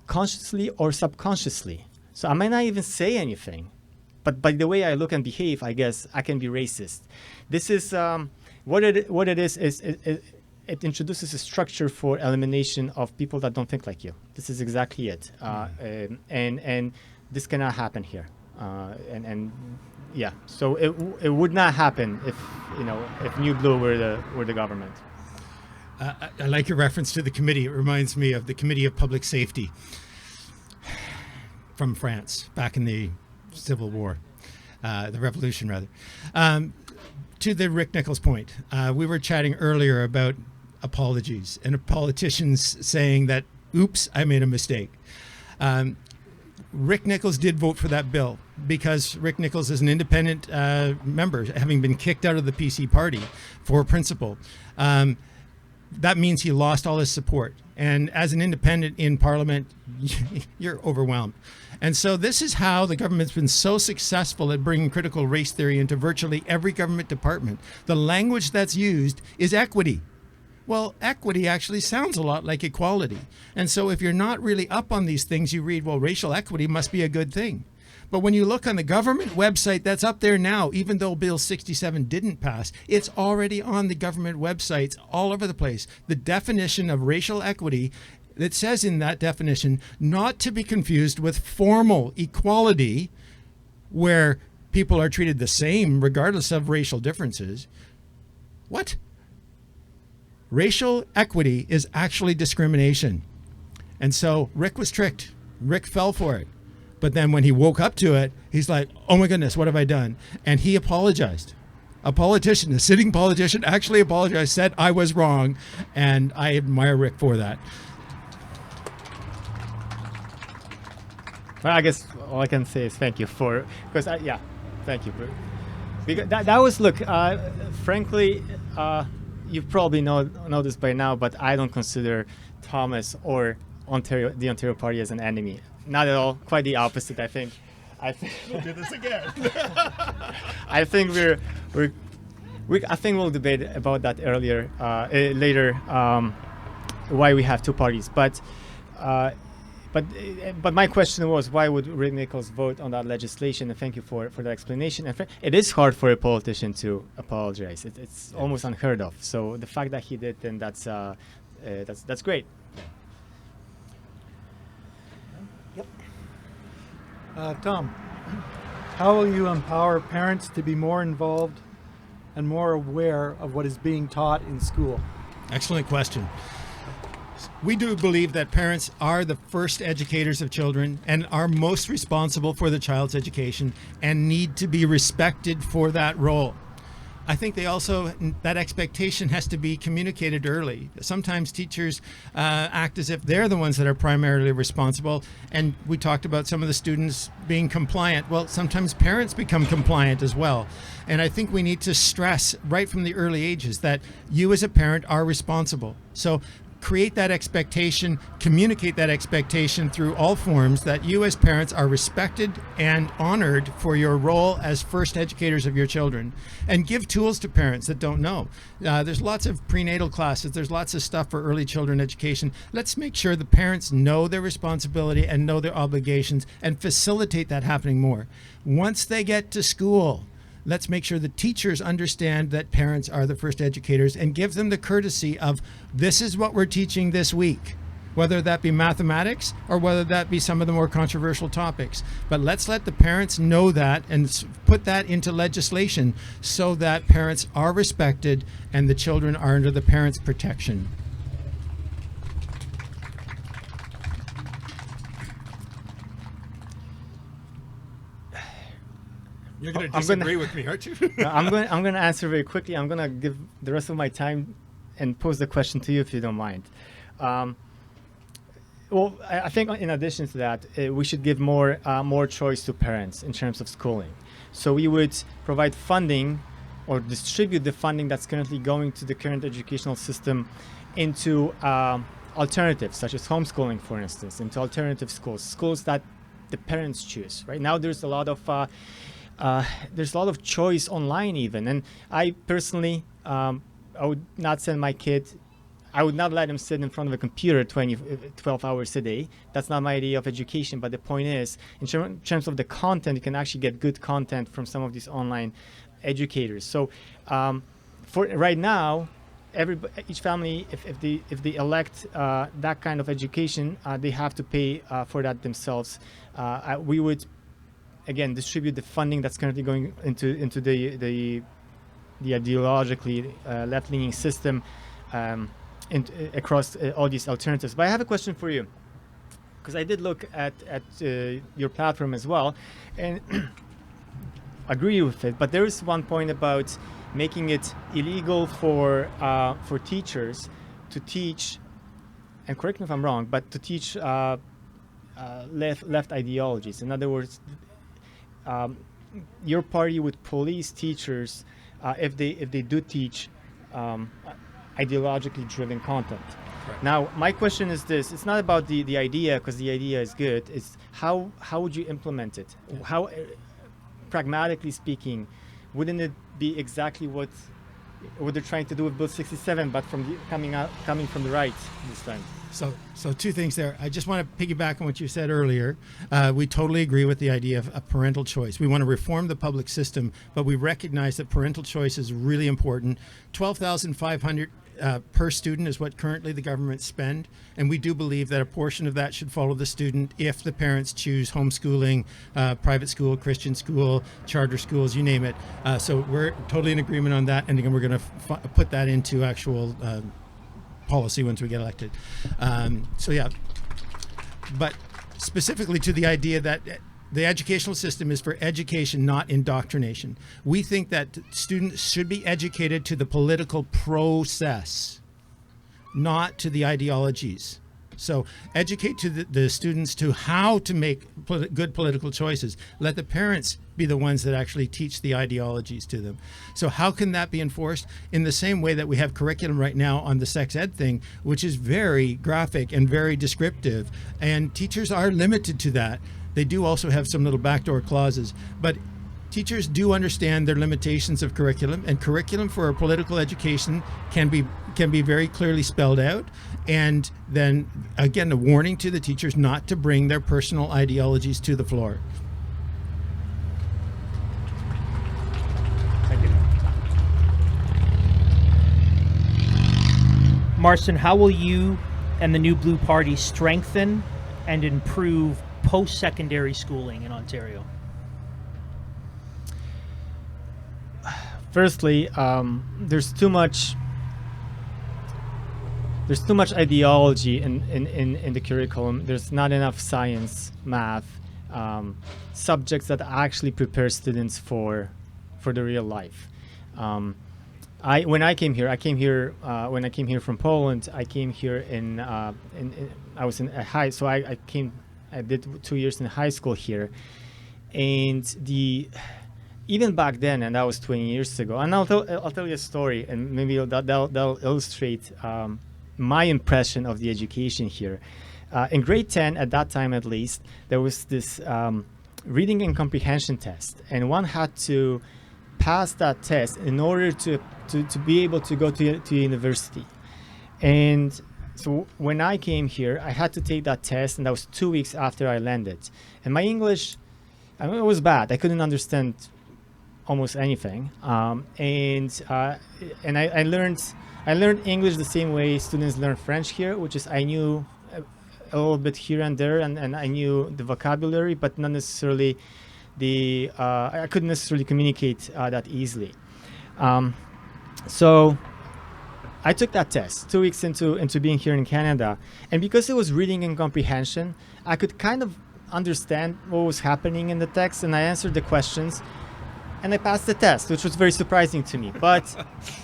consciously or subconsciously. So I might not even say anything, but by the way I look and behave, I guess I can be racist. This is what it is it introduces a structure for elimination of people that don't think like you. This is exactly it, and this cannot happen here. So it would not happen if New Blue were the government. I like your reference to the committee. It reminds me of the Committee of Public Safety from France back in the Civil War, the Revolution rather. To the Rick Nichols point, we were chatting earlier about apologies and politicians saying that, oops, I made a mistake. Rick Nichols did vote for that bill because Rick Nichols is an independent member, having been kicked out of the PC party for principle. That means he lost all his support. And as an independent in Parliament, you're overwhelmed. And so this is how the government's been so successful at bringing critical race theory into virtually every government department. The language that's used is equity. Well, equity actually sounds a lot like equality. And so if you're not really up on these things, you read, well, racial equity must be a good thing. But when you look on the government website that's up there now, even though Bill 67 didn't pass, it's already on the government websites all over the place. The definition of racial equity, it says in that definition, not to be confused with formal equality, where people are treated the same regardless of racial differences. What? Racial equity is actually discrimination. And so Rick was tricked. Rick fell for it. But then when he woke up to it, he's like, oh my goodness, what have I done? And he apologized. A politician, a sitting politician, actually apologized, said I was wrong, and I admire Rick for that. Well, I guess all I can say is thank you thank you. Because that was, look, frankly, you probably know this by now, but I don't consider Thomas or the Ontario Party as an enemy. Not at all. Quite the opposite, I think. We'll do this again. I think I think we'll debate about that later. Why we have two parties, but my question was, why would Rick Nichols vote on that legislation? And thank you for the explanation. And it is hard for a politician to apologize. It's almost unheard of. So the fact that he did, then that's great. Tom, how will you empower parents to be more involved and more aware of what is being taught in school? Excellent question. We do believe that parents are the first educators of children and are most responsible for the child's education and need to be respected for that role. I think that expectation has to be communicated early. Sometimes teachers act as if they're the ones that are primarily responsible. And we talked about some of the students being compliant. Well, sometimes parents become compliant as well. And I think we need to stress right from the early ages that you as a parent are responsible. So create that expectation, communicate that expectation through all forms, that you as parents are respected and honored for your role as first educators of your children, and give tools to parents that don't know. There's lots of prenatal classes. There's lots of stuff for early children education. Let's make sure the parents know their responsibility and know their obligations and facilitate that happening more. Once they get to school, let's make sure the teachers understand that parents are the first educators and give them the courtesy of, this is what we're teaching this week. whether that be mathematics or whether that be some of the more controversial topics. But let's let the parents know that and put that into legislation so that parents are respected and the children are under the parents' protection. You're going to disagree with me, aren't you? I'm going to answer very quickly. I'm going to give the rest of my time and pose the question to you if you don't mind. Well, I think in addition to that, we should give more choice to parents in terms of schooling. So we would provide funding or distribute the funding that's currently going to the current educational system into alternatives, such as homeschooling, for instance, into alternative schools that the parents choose. Right now, there's a lot of choice online even, and I personally, I would not send my kid. I would not let him sit in front of a computer 12 hours a day. That's not my idea of education. But the point is, in terms of the content, you can actually get good content from some of these online educators. So for right now, each family, if they elect that kind of education, they have to pay for that themselves. We would, again, distribute the funding that's currently going into the ideologically left-leaning system across all these alternatives. But I have a question for you, because I did look at your platform as well, and agree with it. But there is one point about making it illegal for teachers to teach, and correct me if I'm wrong, but to teach left ideologies. In other words, your party would police teachers if they do teach ideologically driven content. Right. Now, my question is this: it's not about the idea, because the idea is good. It's how would you implement it? How, pragmatically speaking, wouldn't it be exactly what they're trying to do with Bill 67, but coming from the right this time? So two things there. I just want to piggyback on what you said earlier. We totally agree with the idea of parental choice. We want to reform the public system, but we recognize that parental choice is really important. $12,500 per student is what currently the government spend, and we do believe that a portion of that should follow the student if the parents choose homeschooling, private school, Christian school, charter schools, you name it. So we're totally in agreement on that, and again, we're going to put that into actual policy once we get elected. So yeah, but specifically to the idea that the educational system is for education, not indoctrination. We think that students should be educated to the political process, not to the ideologies. So educate to the students to how to make good political choices. Let the parents be the ones that actually teach the ideologies to them. So how can that be enforced? In the same way that we have curriculum right now on the sex ed thing, which is very graphic and very descriptive, and teachers are limited to that. They do also have some little backdoor clauses, but teachers do understand their limitations of curriculum, and curriculum for a political education can be very clearly spelled out. And then again, a warning to the teachers not to bring their personal ideologies to the floor. Thank you. Marston, how will you and the New Blue Party strengthen and improve post-secondary schooling in Ontario? Firstly, there's too much ideology in the curriculum. There's not enough science, math, subjects that actually prepare students for the real life. When I came here from Poland, I came here I was in a high, so I did 2 years in high school here, and even back then, and that was 20 years ago. And I'll tell you a story, and maybe that'll illustrate my impression of the education here. In grade 10, at that time at least, there was this reading and comprehension test, and one had to pass that test in order to be able to go to university. And so when I came here, I had to take that test, and that was 2 weeks after I landed. And my English, it was bad. I couldn't understand almost anything. And I learned English the same way students learn French here, which is I knew a little bit here and there, and I knew the vocabulary, but not necessarily I couldn't necessarily communicate that easily. So I took that test 2 weeks into being here in Canada, and because it was reading and comprehension, I could kind of understand what was happening in the text, and I answered the questions, and I passed the test, which was very surprising to me. But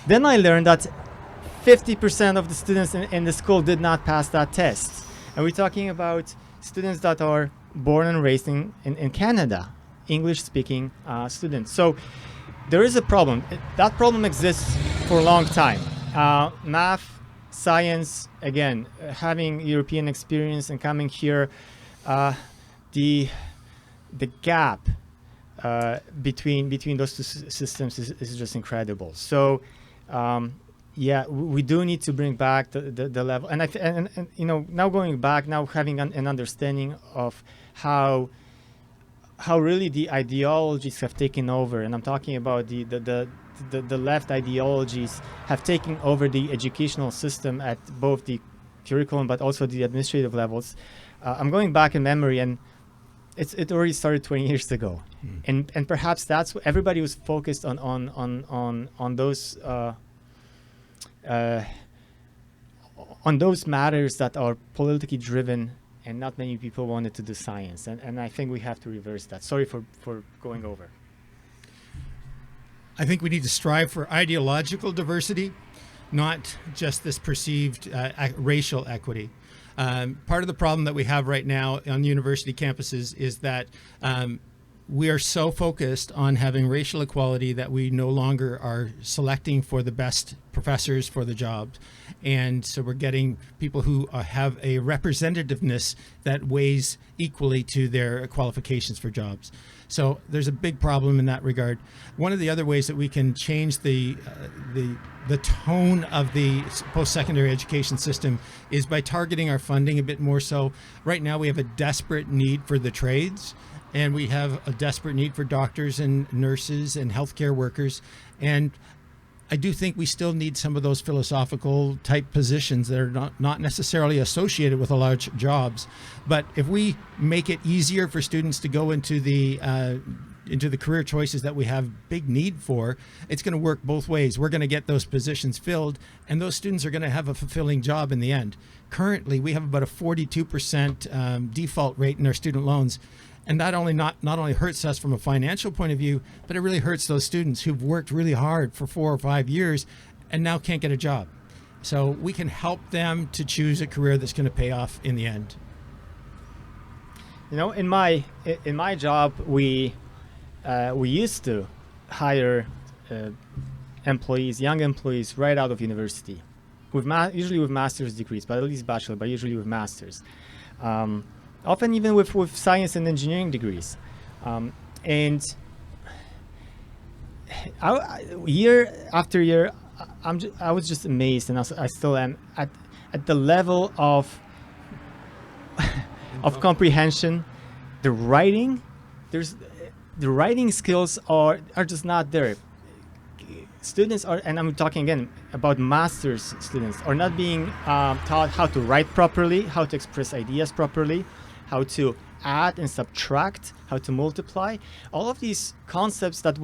then I learned that 50% of the students in the school did not pass that test, and we're talking about students that are born and raised in Canada, English-speaking students. So there is a problem. That problem exists for a long time. Math, science, again, having European experience and coming here, the gap between those two systems is just incredible. So yeah, we do need to bring back the level, and you know, now going back, now having an understanding of how really the ideologies have taken over, and I'm talking about the left ideologies have taken over the educational system at both the curriculum but also the administrative levels. I'm going back in memory, and it already started 20 years ago, and perhaps that's what everybody was focused on those matters that are politically driven, and not many people wanted to do science, and I think we have to reverse that. Sorry for going over. I think we need to strive for ideological diversity, not just this perceived racial equity. Part of the problem that we have right now on university campuses is that we are so focused on having racial equality that we no longer are selecting for the best professors for the jobs. And so we're getting people who have a representativeness that weighs equally to their qualifications for jobs. So there's a big problem in that regard. One of the other ways that we can change the tone of the post-secondary education system is by targeting our funding a bit more so. Right now we have a desperate need for the trades, and we have a desperate need for doctors and nurses and healthcare workers. And I do think we still need some of those philosophical type positions that are not necessarily associated with large jobs. But if we make it easier for students to go into the career choices that we have big need for, it's going to work both ways. We're going to get those positions filled, and those students are going to have a fulfilling job in the end. Currently, we have about a 42% default rate in our student loans. And that not only hurts us from a financial point of view, but it really hurts those students who've worked really hard for 4 or 5 years and now can't get a job. So we can help them to choose a career that's going to pay off in the end. You know, in my job, we used to hire employees, young employees, right out of university, usually with master's degrees, but at least bachelor, but usually with masters. Often even with science and engineering degrees. And year after year, I was just amazed, and I still am, at the level of comprehension. The writing skills are just not there. Students are, and I'm talking again about master's students, are not being taught how to write properly, how to express ideas properly, how to add and subtract, how to multiply. All of these concepts that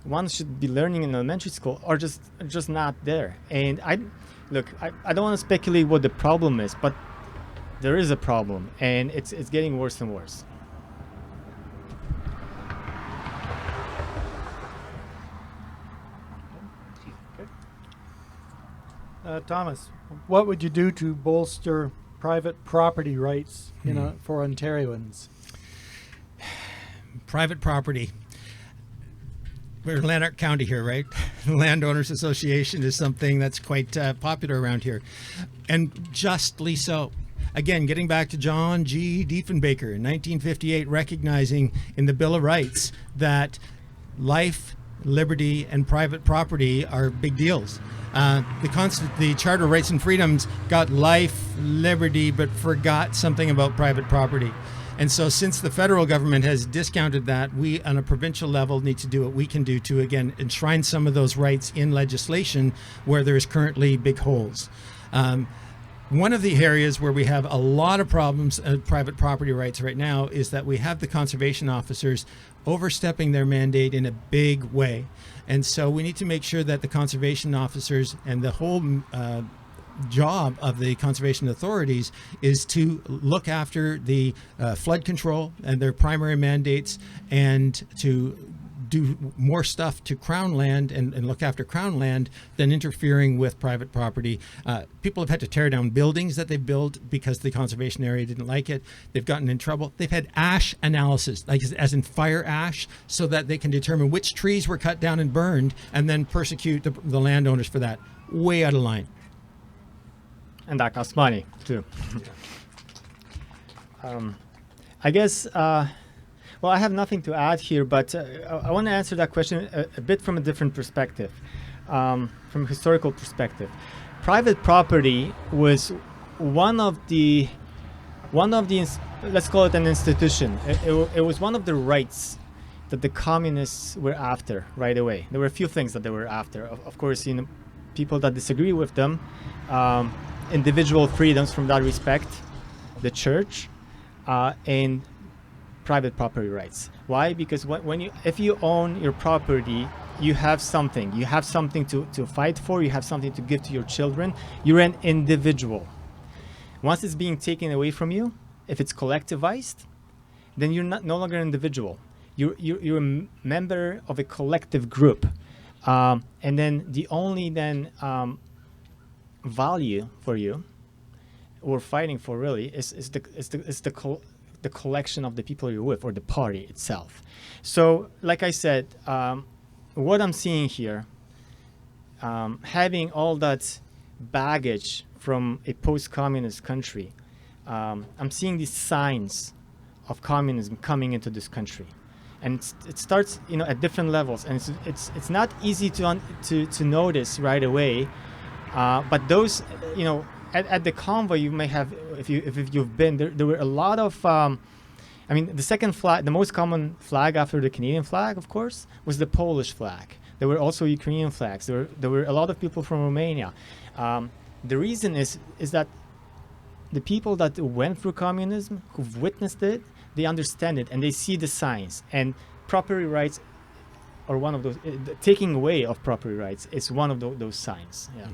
one should be learning in elementary school are just not there. And I don't want to speculate what the problem is, but there is a problem, and it's getting worse and worse. Thomas, what would you do to bolster private property rights for Ontarians? Private property. We're in Lanark County here, right? The Landowners Association is something that's quite popular around here, and justly so. Again, getting back to John G. Diefenbaker in 1958, recognizing in the Bill of Rights that life, liberty, and private property are big deals. The Charter of Rights and Freedoms got life, liberty, but forgot something about private property. And so since the federal government has discounted that, we on a provincial level need to do what we can do to, again, enshrine some of those rights in legislation where there is currently big holes. one of the areas where we have a lot of problems of private property rights right now is that we have the conservation officers overstepping their mandate in a big way. And so we need to make sure that the conservation officers and the whole job of the conservation authorities is to look after the flood control and their primary mandates, and to do more stuff to Crown land and look after Crown land than interfering with private property. People have had to tear down buildings that they've built because the conservation area didn't like it. They've gotten in trouble. They've had ash analysis, like as in fire ash, so that they can determine which trees were cut down and burned and then persecute the landowners for that. Way out of line. And that costs money too. I guess, well, I have nothing to add here, but I want to answer that question a bit from a different perspective, from a historical perspective. Private property was one of the let's call it an institution. It was one of the rights that the communists were after right away. There were a few things that they were after. Of course, people that disagree with them, individual freedoms from that respect, the church, and private property rights. Why? Because if you own your property, you have something. You have something to fight for. You have something to give to your children. You're an individual. Once it's being taken away from you, if it's collectivized, then you're no longer an individual. You're a member of a collective group, and then the only value for you, or fighting for really, is the collection of the people you're with, or the party itself. So, like I said, what I'm seeing here, having all that baggage from a post-communist country, I'm seeing these signs of communism coming into this country, and it starts, at different levels, and it's not easy to notice right away, but those, at the convoy, you may have, if you've been there were a lot of, the second flag, the most common flag after the Canadian flag, of course, was the Polish flag. There were also Ukrainian flags. There were a lot of people from Romania. The reason is that the people that went through communism, who've witnessed it, they understand it and they see the signs. And property rights are one of those. The taking away of property rights is one of those signs. Yeah.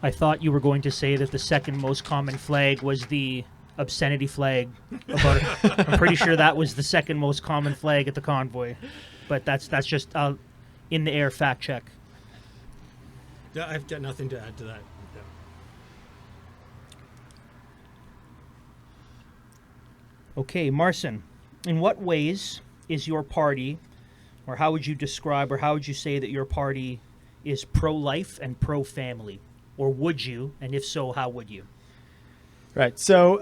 I thought you were going to say that the second most common flag was the obscenity flag. I'm pretty sure that was the second most common flag at the convoy, but that's just in the air fact check. I've got nothing to add to that. Okay, Marcin, in what ways is your party, or how would you describe, or how would you say that your party is pro-life and pro-family? Or would you? And if so, how would you? Right. So,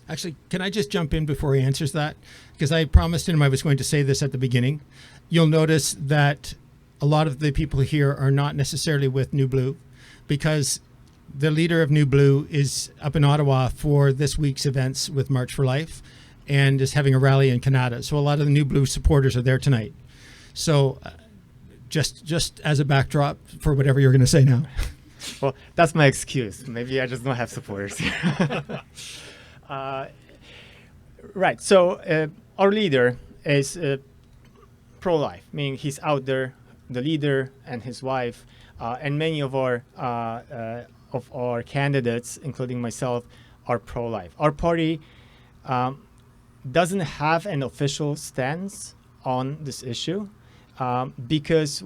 actually, can I just jump in before he answers that? Because I promised him I was going to say this at the beginning. You'll notice that a lot of the people here are not necessarily with New Blue, because the leader of New Blue is up in Ottawa for this week's events with March for Life and is having a rally in Canada. So a lot of the New Blue supporters are there tonight. So just as a backdrop for whatever you're going to say now. Well, that's my excuse. Maybe I just don't have supporters. Right. So our leader is pro-life, meaning he's out there. The leader and his wife, and many of our candidates, including myself, are pro-life. Our party doesn't have an official stance on this issue because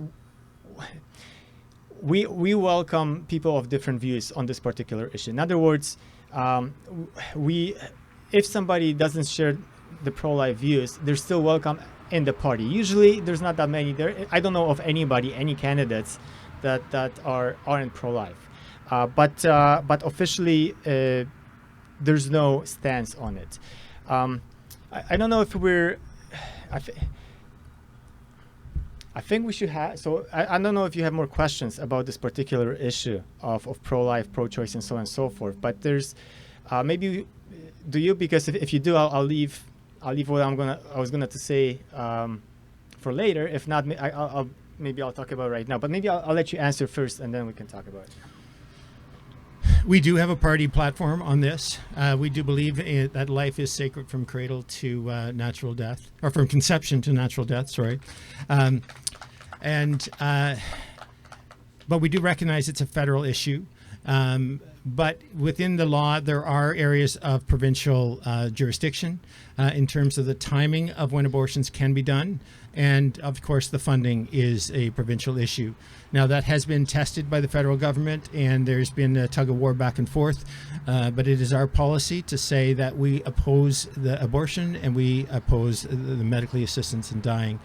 we welcome people of different views on this particular issue. In other words, if somebody doesn't share the pro-life views, they're still welcome in the party. Usually, there's not that many there. I don't know of any candidates that aren't pro-life, but officially, there's no stance on it. I don't know if we're. I think we should have. So I don't know if you have more questions about this particular issue of pro-life, pro-choice, and so on and so forth. But there's maybe do you? Because if you do, I'll leave what I was gonna to say for later. If not, maybe I'll talk about it right now. But maybe I'll let you answer first, and then we can talk about it. we do have a party platform on this. We do believe that life is sacred from cradle to natural death, or from conception to natural death. Sorry, but we do recognize it's a federal issue. But within the law, there are areas of provincial jurisdiction in terms of the timing of when abortions can be done. And of course, the funding is a provincial issue. Now, that has been tested by the federal government, and there's been a tug of war back and forth. But it is our policy to say that we oppose the abortion and we oppose the medically assistance in dying.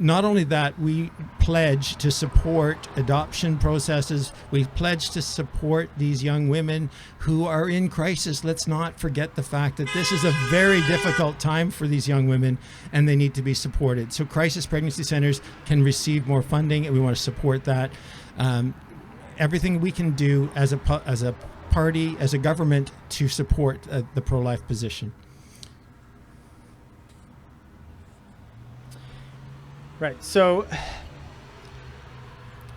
Not only that, we pledge to support adoption processes. We pledge to support these young women who are in crisis. Let's not forget the fact that this is a very difficult time for these young women, and they need to be supported. So crisis pregnancy centers can receive more funding, and we want to support that. Everything we can do as a party, as a government, to support the pro-life position. Right. So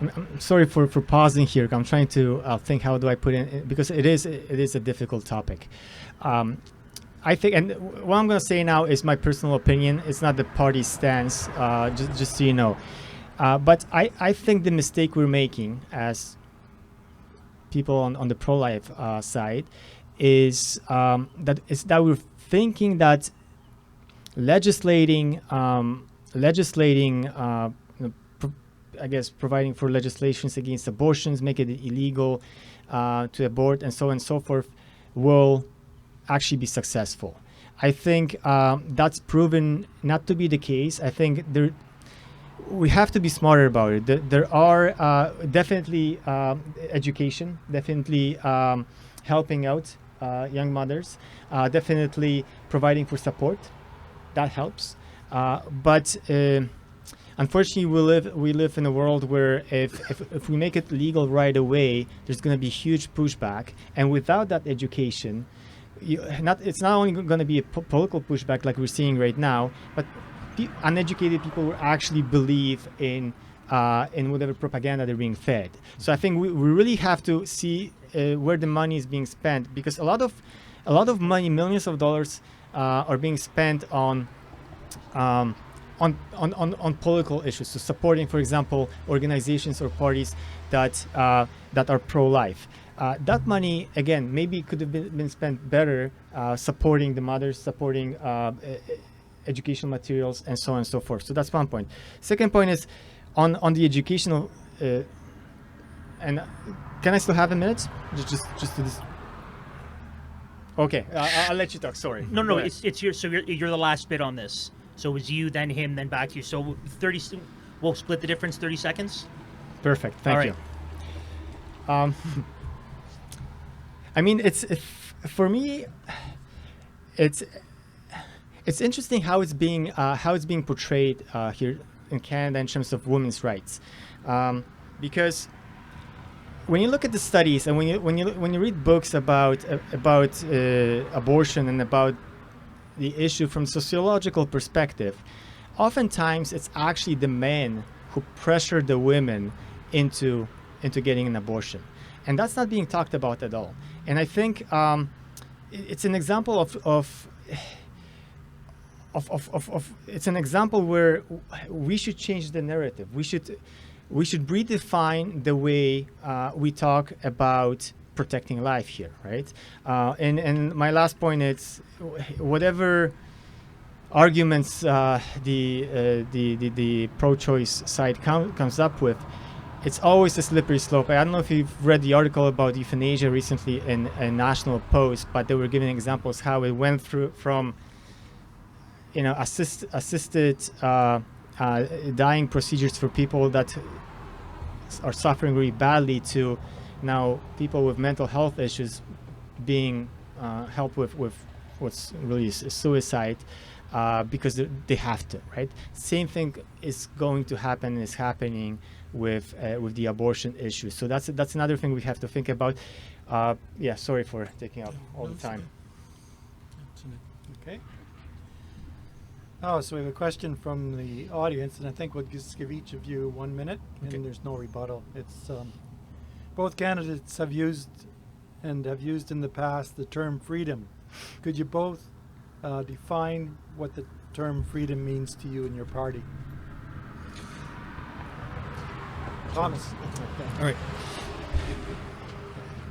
I'm sorry for pausing here. I'm trying to think how do I put in, because it is a difficult topic. I think, and what I'm going to say now is my personal opinion. It's not the party stance, just so you know. But I think the mistake we're making as people on the pro-life side is that we're thinking that legislating, I guess, providing for legislations against abortions, make it illegal to abort, and so on and so forth, will actually be successful. I think that's proven not to be the case. I think we have to be smarter about it. There are definitely education, definitely helping out young mothers, definitely providing for support. That helps. But unfortunately, we live in a world where if we make it legal right away, there's going to be huge pushback. And without that education, it's not only going to be a political pushback like we're seeing right now, but uneducated people will actually believe in whatever propaganda they're being fed. So I think we really have to see where the money is being spent, because a lot of money, millions of dollars, are being spent on political issues, so supporting, for example, organizations or parties that are pro-life. That money, again, maybe could have been spent better supporting the mothers, supporting educational materials, and so on and so forth. So that's one point. Second point is on the educational. And can I still have a minute? Just to this. Okay, I'll let you talk. Sorry. No, it's your. So you're the last bit on this. So it was you, then him, then back to you. So 30. We'll split the difference. 30 seconds. Perfect. Thank you. I mean, for me, it's interesting how it's being portrayed here in Canada in terms of women's rights, because when you look at the studies and when you read books about abortion and about the issue from sociological perspective, oftentimes it's actually the men who pressure the women into getting an abortion, and that's not being talked about at all. And I think it's an example of it's an example where we should change the narrative. We should redefine the way we talk about protecting life here, right? And my last point is, whatever arguments the pro-choice side comes up with, it's always a slippery slope. I don't know if you've read the article about euthanasia recently in National Post, but they were giving examples how it went through from assisted dying procedures for people that are suffering really badly to now people with mental health issues being helped with what's really suicide because they have to, right? Same thing is going to happen and is happening with the abortion issue. So that's another thing we have to think about. Yeah, sorry for taking up all the time. Okay. Oh, so we have a question from the audience, and I think we'll just give each of you 1 minute, and there's no rebuttal. It's both candidates have used and have used in the past the term freedom. Could you both define what the term freedom means to you and your party? Thomas. All right.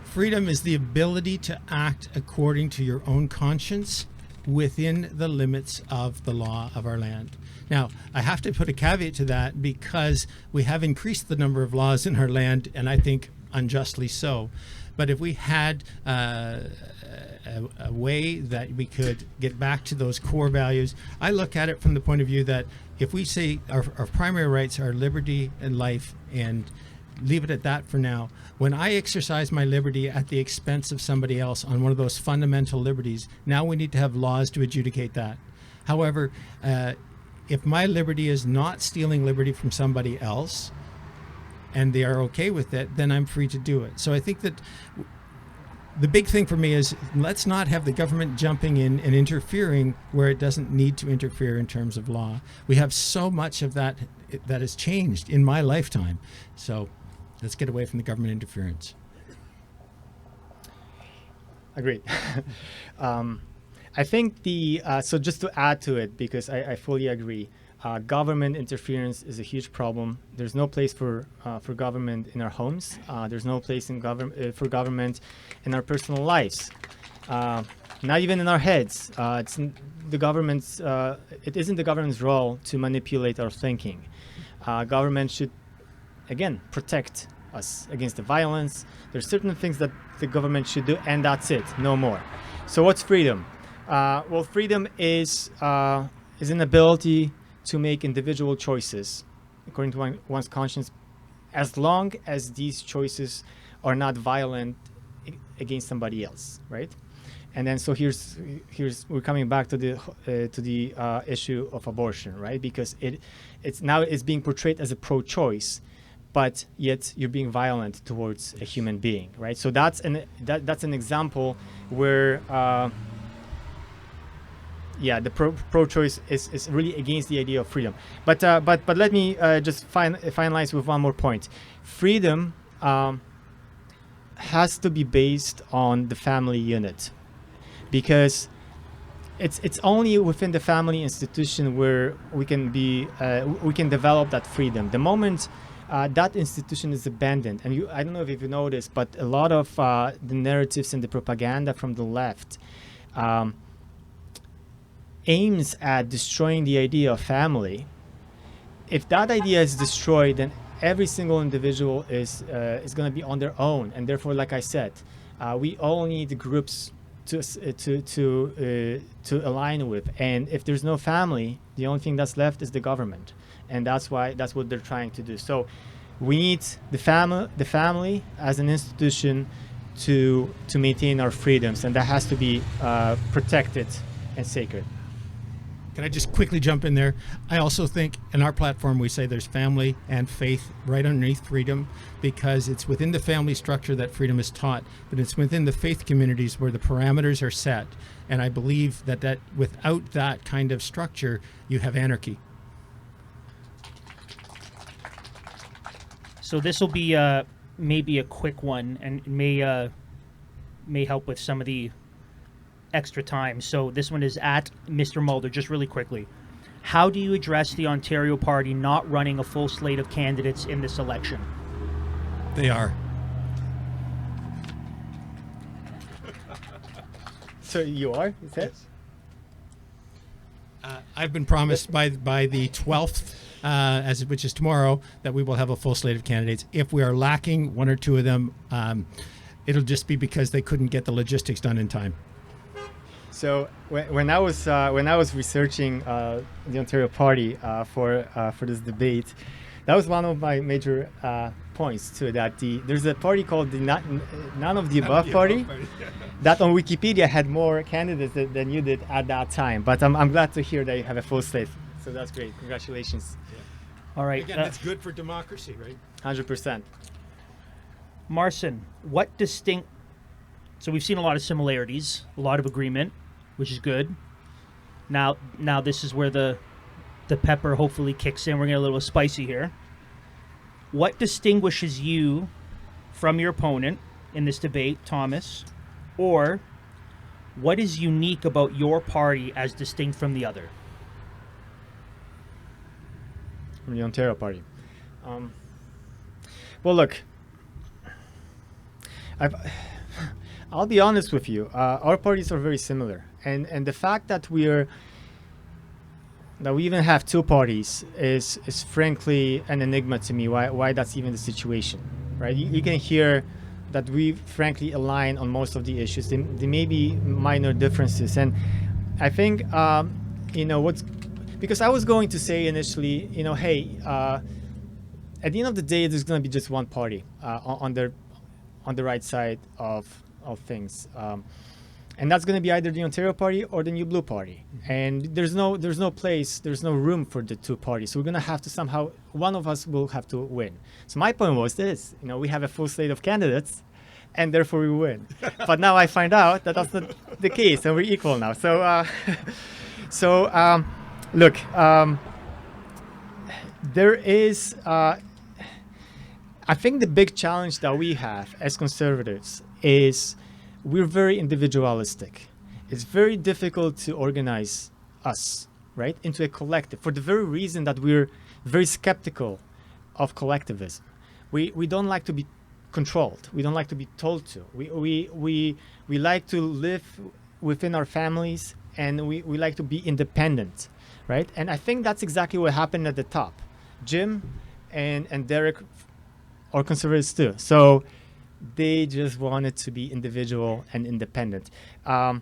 Freedom is the ability to act according to your own conscience within the limits of the law of our land. Now, I have to put a caveat to that because we have increased the number of laws in our land, and I think unjustly so. But if we had a way that we could get back to those core values, I look at it from the point of view that if we say our primary rights are liberty and life, and leave it at that for now, when I exercise my liberty at the expense of somebody else on one of those fundamental liberties, now we need to have laws to adjudicate that. However, if my liberty is not stealing liberty from somebody else, and they are okay with it, then I'm free to do it. So I think that the big thing for me is let's not have the government jumping in and interfering where it doesn't need to interfere in terms of law. We have so much of that that has changed in my lifetime. So let's get away from the government interference. Agreed. I think so just to add to it, because I fully agree, government interference is a huge problem. There's no place for government in our homes. There's no place for government in our personal lives. Not even in our heads. It isn't the government's role to manipulate our thinking. Government should, again, protect us against the violence. There's certain things that the government should do, and that's it, no more. So what's freedom? Well, freedom is an ability to make individual choices according to one's conscience, as long as these choices are not violent against somebody else, right? And then so here's we're coming back to the issue of abortion, right? Because it's being portrayed as a pro-choice, but yet you're being violent towards a human being, right? So that's an example where the pro-choice is really against the idea of freedom. But let me just finalize with one more point. Freedom has to be based on the family unit, because it's only within the family institution where we can develop that freedom. The moment that institution is abandoned, and I don't know if you noticed, but a lot of the narratives and the propaganda from the left aims at destroying the idea of family. If that idea is destroyed, then every single individual is going to be on their own, and therefore, like I said, we all need groups to align with. And if there's no family, the only thing that's left is the government, and that's what they're trying to do. So we need the family as an institution to maintain our freedoms, and that has to be protected and sacred. Can I just quickly jump in there? I also think in our platform we say there's family and faith right underneath freedom, because it's within the family structure that freedom is taught, but it's within the faith communities where the parameters are set. And I believe that without that kind of structure, you have anarchy. So this will be maybe a quick one, and may help with some of the extra time. So this one is at Mr. Mulder. Just really quickly, how do you address the Ontario Party not running a full slate of candidates in this election? They are. So you are? Is that? I've been promised by the 12th, which is tomorrow, that we will have a full slate of candidates. If we are lacking one or two of them, it'll just be because they couldn't get the logistics done in time. So when I was researching the Ontario Party for this debate, that was one of my major points too. That there's a party called the None of the Above Party, that on Wikipedia had more candidates than you did at that time. But I'm glad to hear that you have a full slate. So that's great. Congratulations. Yeah. All right. Again, that's good for democracy, right? 100%. Marcin, so we've seen a lot of similarities, a lot of agreement, which is good. Now this is where the pepper hopefully kicks in. We're getting a little spicy here. What distinguishes you from your opponent in this debate, Thomas, or what is unique about your party as distinct from the other? From the Ontario Party. Well, look, I'll be honest with you. Our parties are very similar, and the fact that we even have two parties is frankly an enigma to me. Why that's even the situation, right? You can hear that we frankly align on most of the issues. There may be minor differences, and I think what's because I was going to say initially, hey, at the end of the day, there's going to be just one party on the right side of things. And that's going to be either the Ontario Party or the New Blue Party. And there's no room for the two parties. So we're going to have to somehow, one of us will have to win. So my point was this, we have a full slate of candidates and therefore we win. But now I find out that that's not the case and we're equal now. So, look, there is, I think the big challenge that we have as conservatives is we're very individualistic. It's very difficult to organize us, right, into a collective for the very reason that we're very skeptical of collectivism. We don't like to be controlled. We don't like to be told to. We like to live within our families, and we like to be independent, right? And I think that's exactly what happened at the top. Jim and Derek are conservatives too. So they just wanted to be individual and independent. So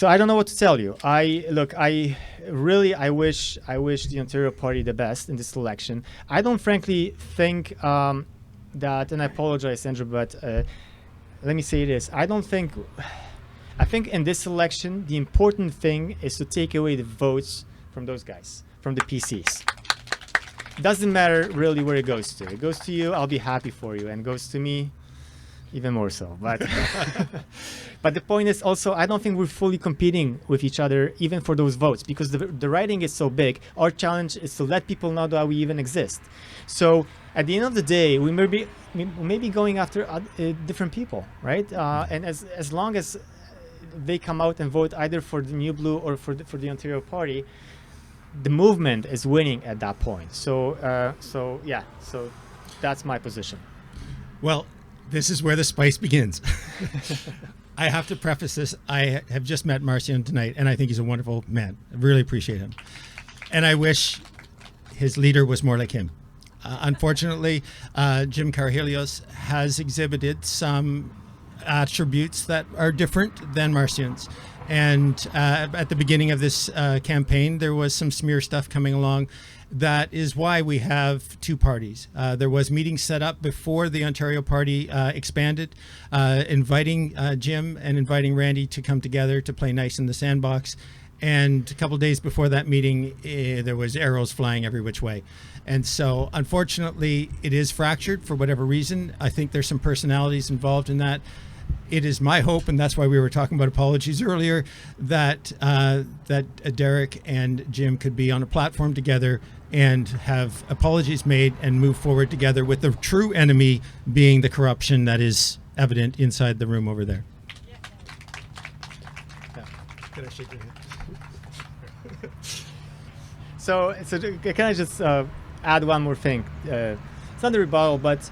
I don't know what to tell you. I wish the Ontario Party the best in this election. I don't frankly think that, and I apologize, Andrew, but let me say this. I think in this election, the important thing is to take away the votes from those guys, from the PCs. Doesn't matter really where it goes to. It goes to you, I'll be happy for you, and it goes to me, even more so. But but the point is also, I don't think we're fully competing with each other, even for those votes, because the writing is so big. Our challenge is to let people know that we even exist. So at the end of the day, we may be going after different people, right? And as long as they come out and vote either for the New Blue or for the Ontario Party, the movement is winning at that point. So that's my position. Well, this is where the spice begins. I have to preface this. I have just met Marcion tonight, and I think he's a wonderful man. I really appreciate him. And I wish his leader was more like him. Unfortunately, Jim Karahalios has exhibited some attributes that are different than Marcion's. And at the beginning of this campaign, there was some smear stuff coming along. That is why we have two parties. There was meetings set up before the Ontario Party expanded, inviting Jim and inviting Randy to come together to play nice in the sandbox. And a couple days before that meeting, there was arrows flying every which way. And so, unfortunately, it is fractured for whatever reason. I think there's some personalities involved in that. It is my hope, and that's why we were talking about apologies earlier, that Derek and Jim could be on a platform together and have apologies made and move forward together, with the true enemy being the corruption that is evident inside the room over there. Yeah. Can I shake your hand? So can I just add one more thing? It's not a rebuttal, but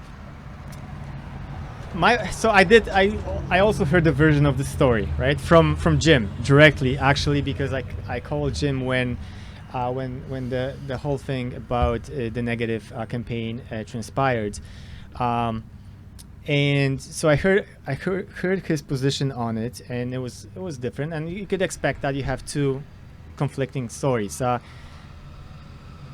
I also heard the version of the story, right, from Jim directly, actually, because I called Jim when the whole thing about the negative campaign transpired, and so I heard his position on it, and it was different, and you could expect that you have two conflicting stories.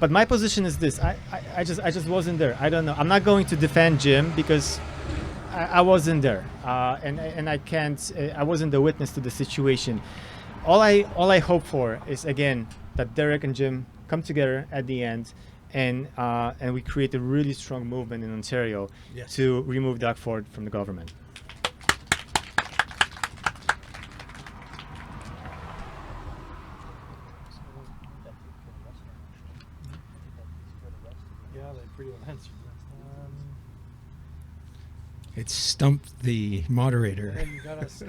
But my position is this: I just wasn't there. I don't know. I'm not going to defend Jim because I wasn't there, and I can't. I wasn't the witness to the situation. All I hope for is, again, that Derek and Jim come together at the end, and we create a really strong movement in Ontario to remove Doug Ford from the government. Yeah, they pretty well answered that. It stumped the moderator. And you got us.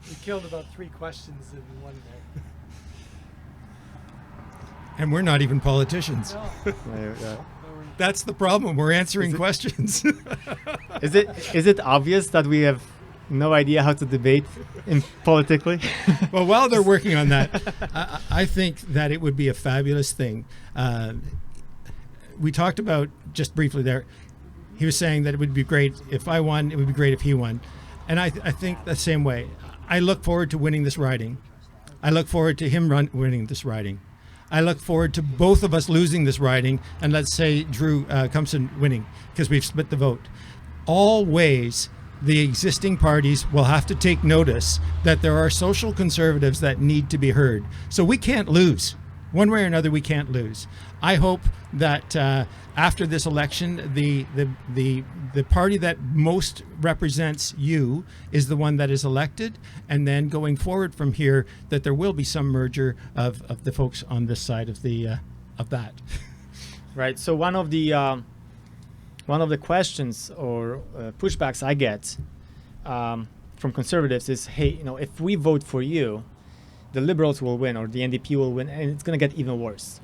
We killed about 3 questions in one day. And we're not even politicians. No, That's the problem. We're answering questions. Is it obvious that we have no idea how to debate politically? Well, while they're working on that, I think that it would be a fabulous thing. We talked about, just briefly there, he was saying that it would be great if I won, it would be great if he won. And I think the same way. I look forward to winning this riding. I look forward to him winning this riding. I look forward to both of us losing this riding, and let's say Drew Compson winning, because we've split the vote. All ways, the existing parties will have to take notice that there are social conservatives that need to be heard. So we can't lose. One way or another, we can't lose. I hope that after this election, the party that most represents you is the one that is elected, and then going forward from here, that there will be some merger of the folks on this side of the of that. Right. So one of the questions or pushbacks I get from conservatives is, hey, if we vote for you, the Liberals will win or the NDP will win, and it's going to get even worse.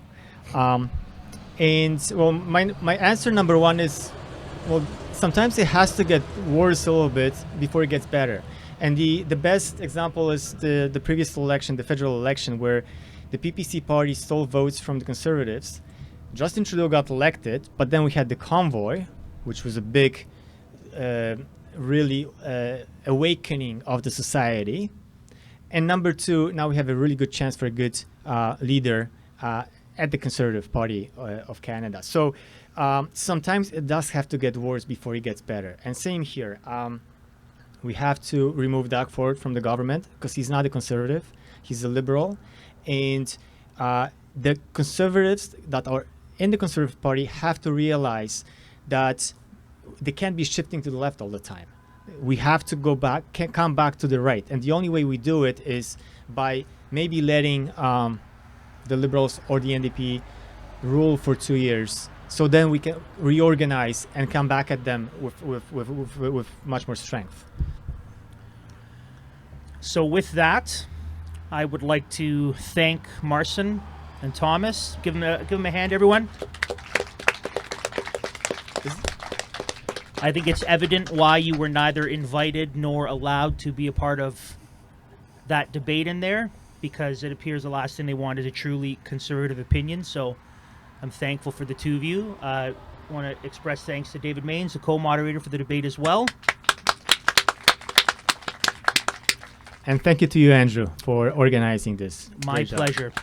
And well, my answer number one is, well, sometimes it has to get worse a little bit before it gets better. And the best example is the previous election, the federal election, where the PPC party stole votes from the Conservatives. Justin Trudeau got elected, but then we had the convoy, which was a big, really awakening of the society. And number two, now we have a really good chance for a good leader at the Conservative Party of Canada. So sometimes it does have to get worse before it gets better. And same here. We have to remove Doug Ford from the government because he's not a conservative. He's a liberal. And the conservatives that are in the Conservative Party have to realize that they can't be shifting to the left all the time. We have to go back, come back to the right. And the only way we do it is by maybe letting the Liberals or the NDP rule for 2 years. So then we can reorganize and come back at them with much more strength. So with that, I would like to thank Marcin and Thomas. Give them a hand, everyone. I think it's evident why you were neither invited nor allowed to be a part of that debate in there, because it appears the last thing they want is a truly conservative opinion. So I'm thankful for the two of you. I want to express thanks to David Mains, the co-moderator, for the debate as well. And thank you to you, Andrew, for organizing this. My Great job. pleasure.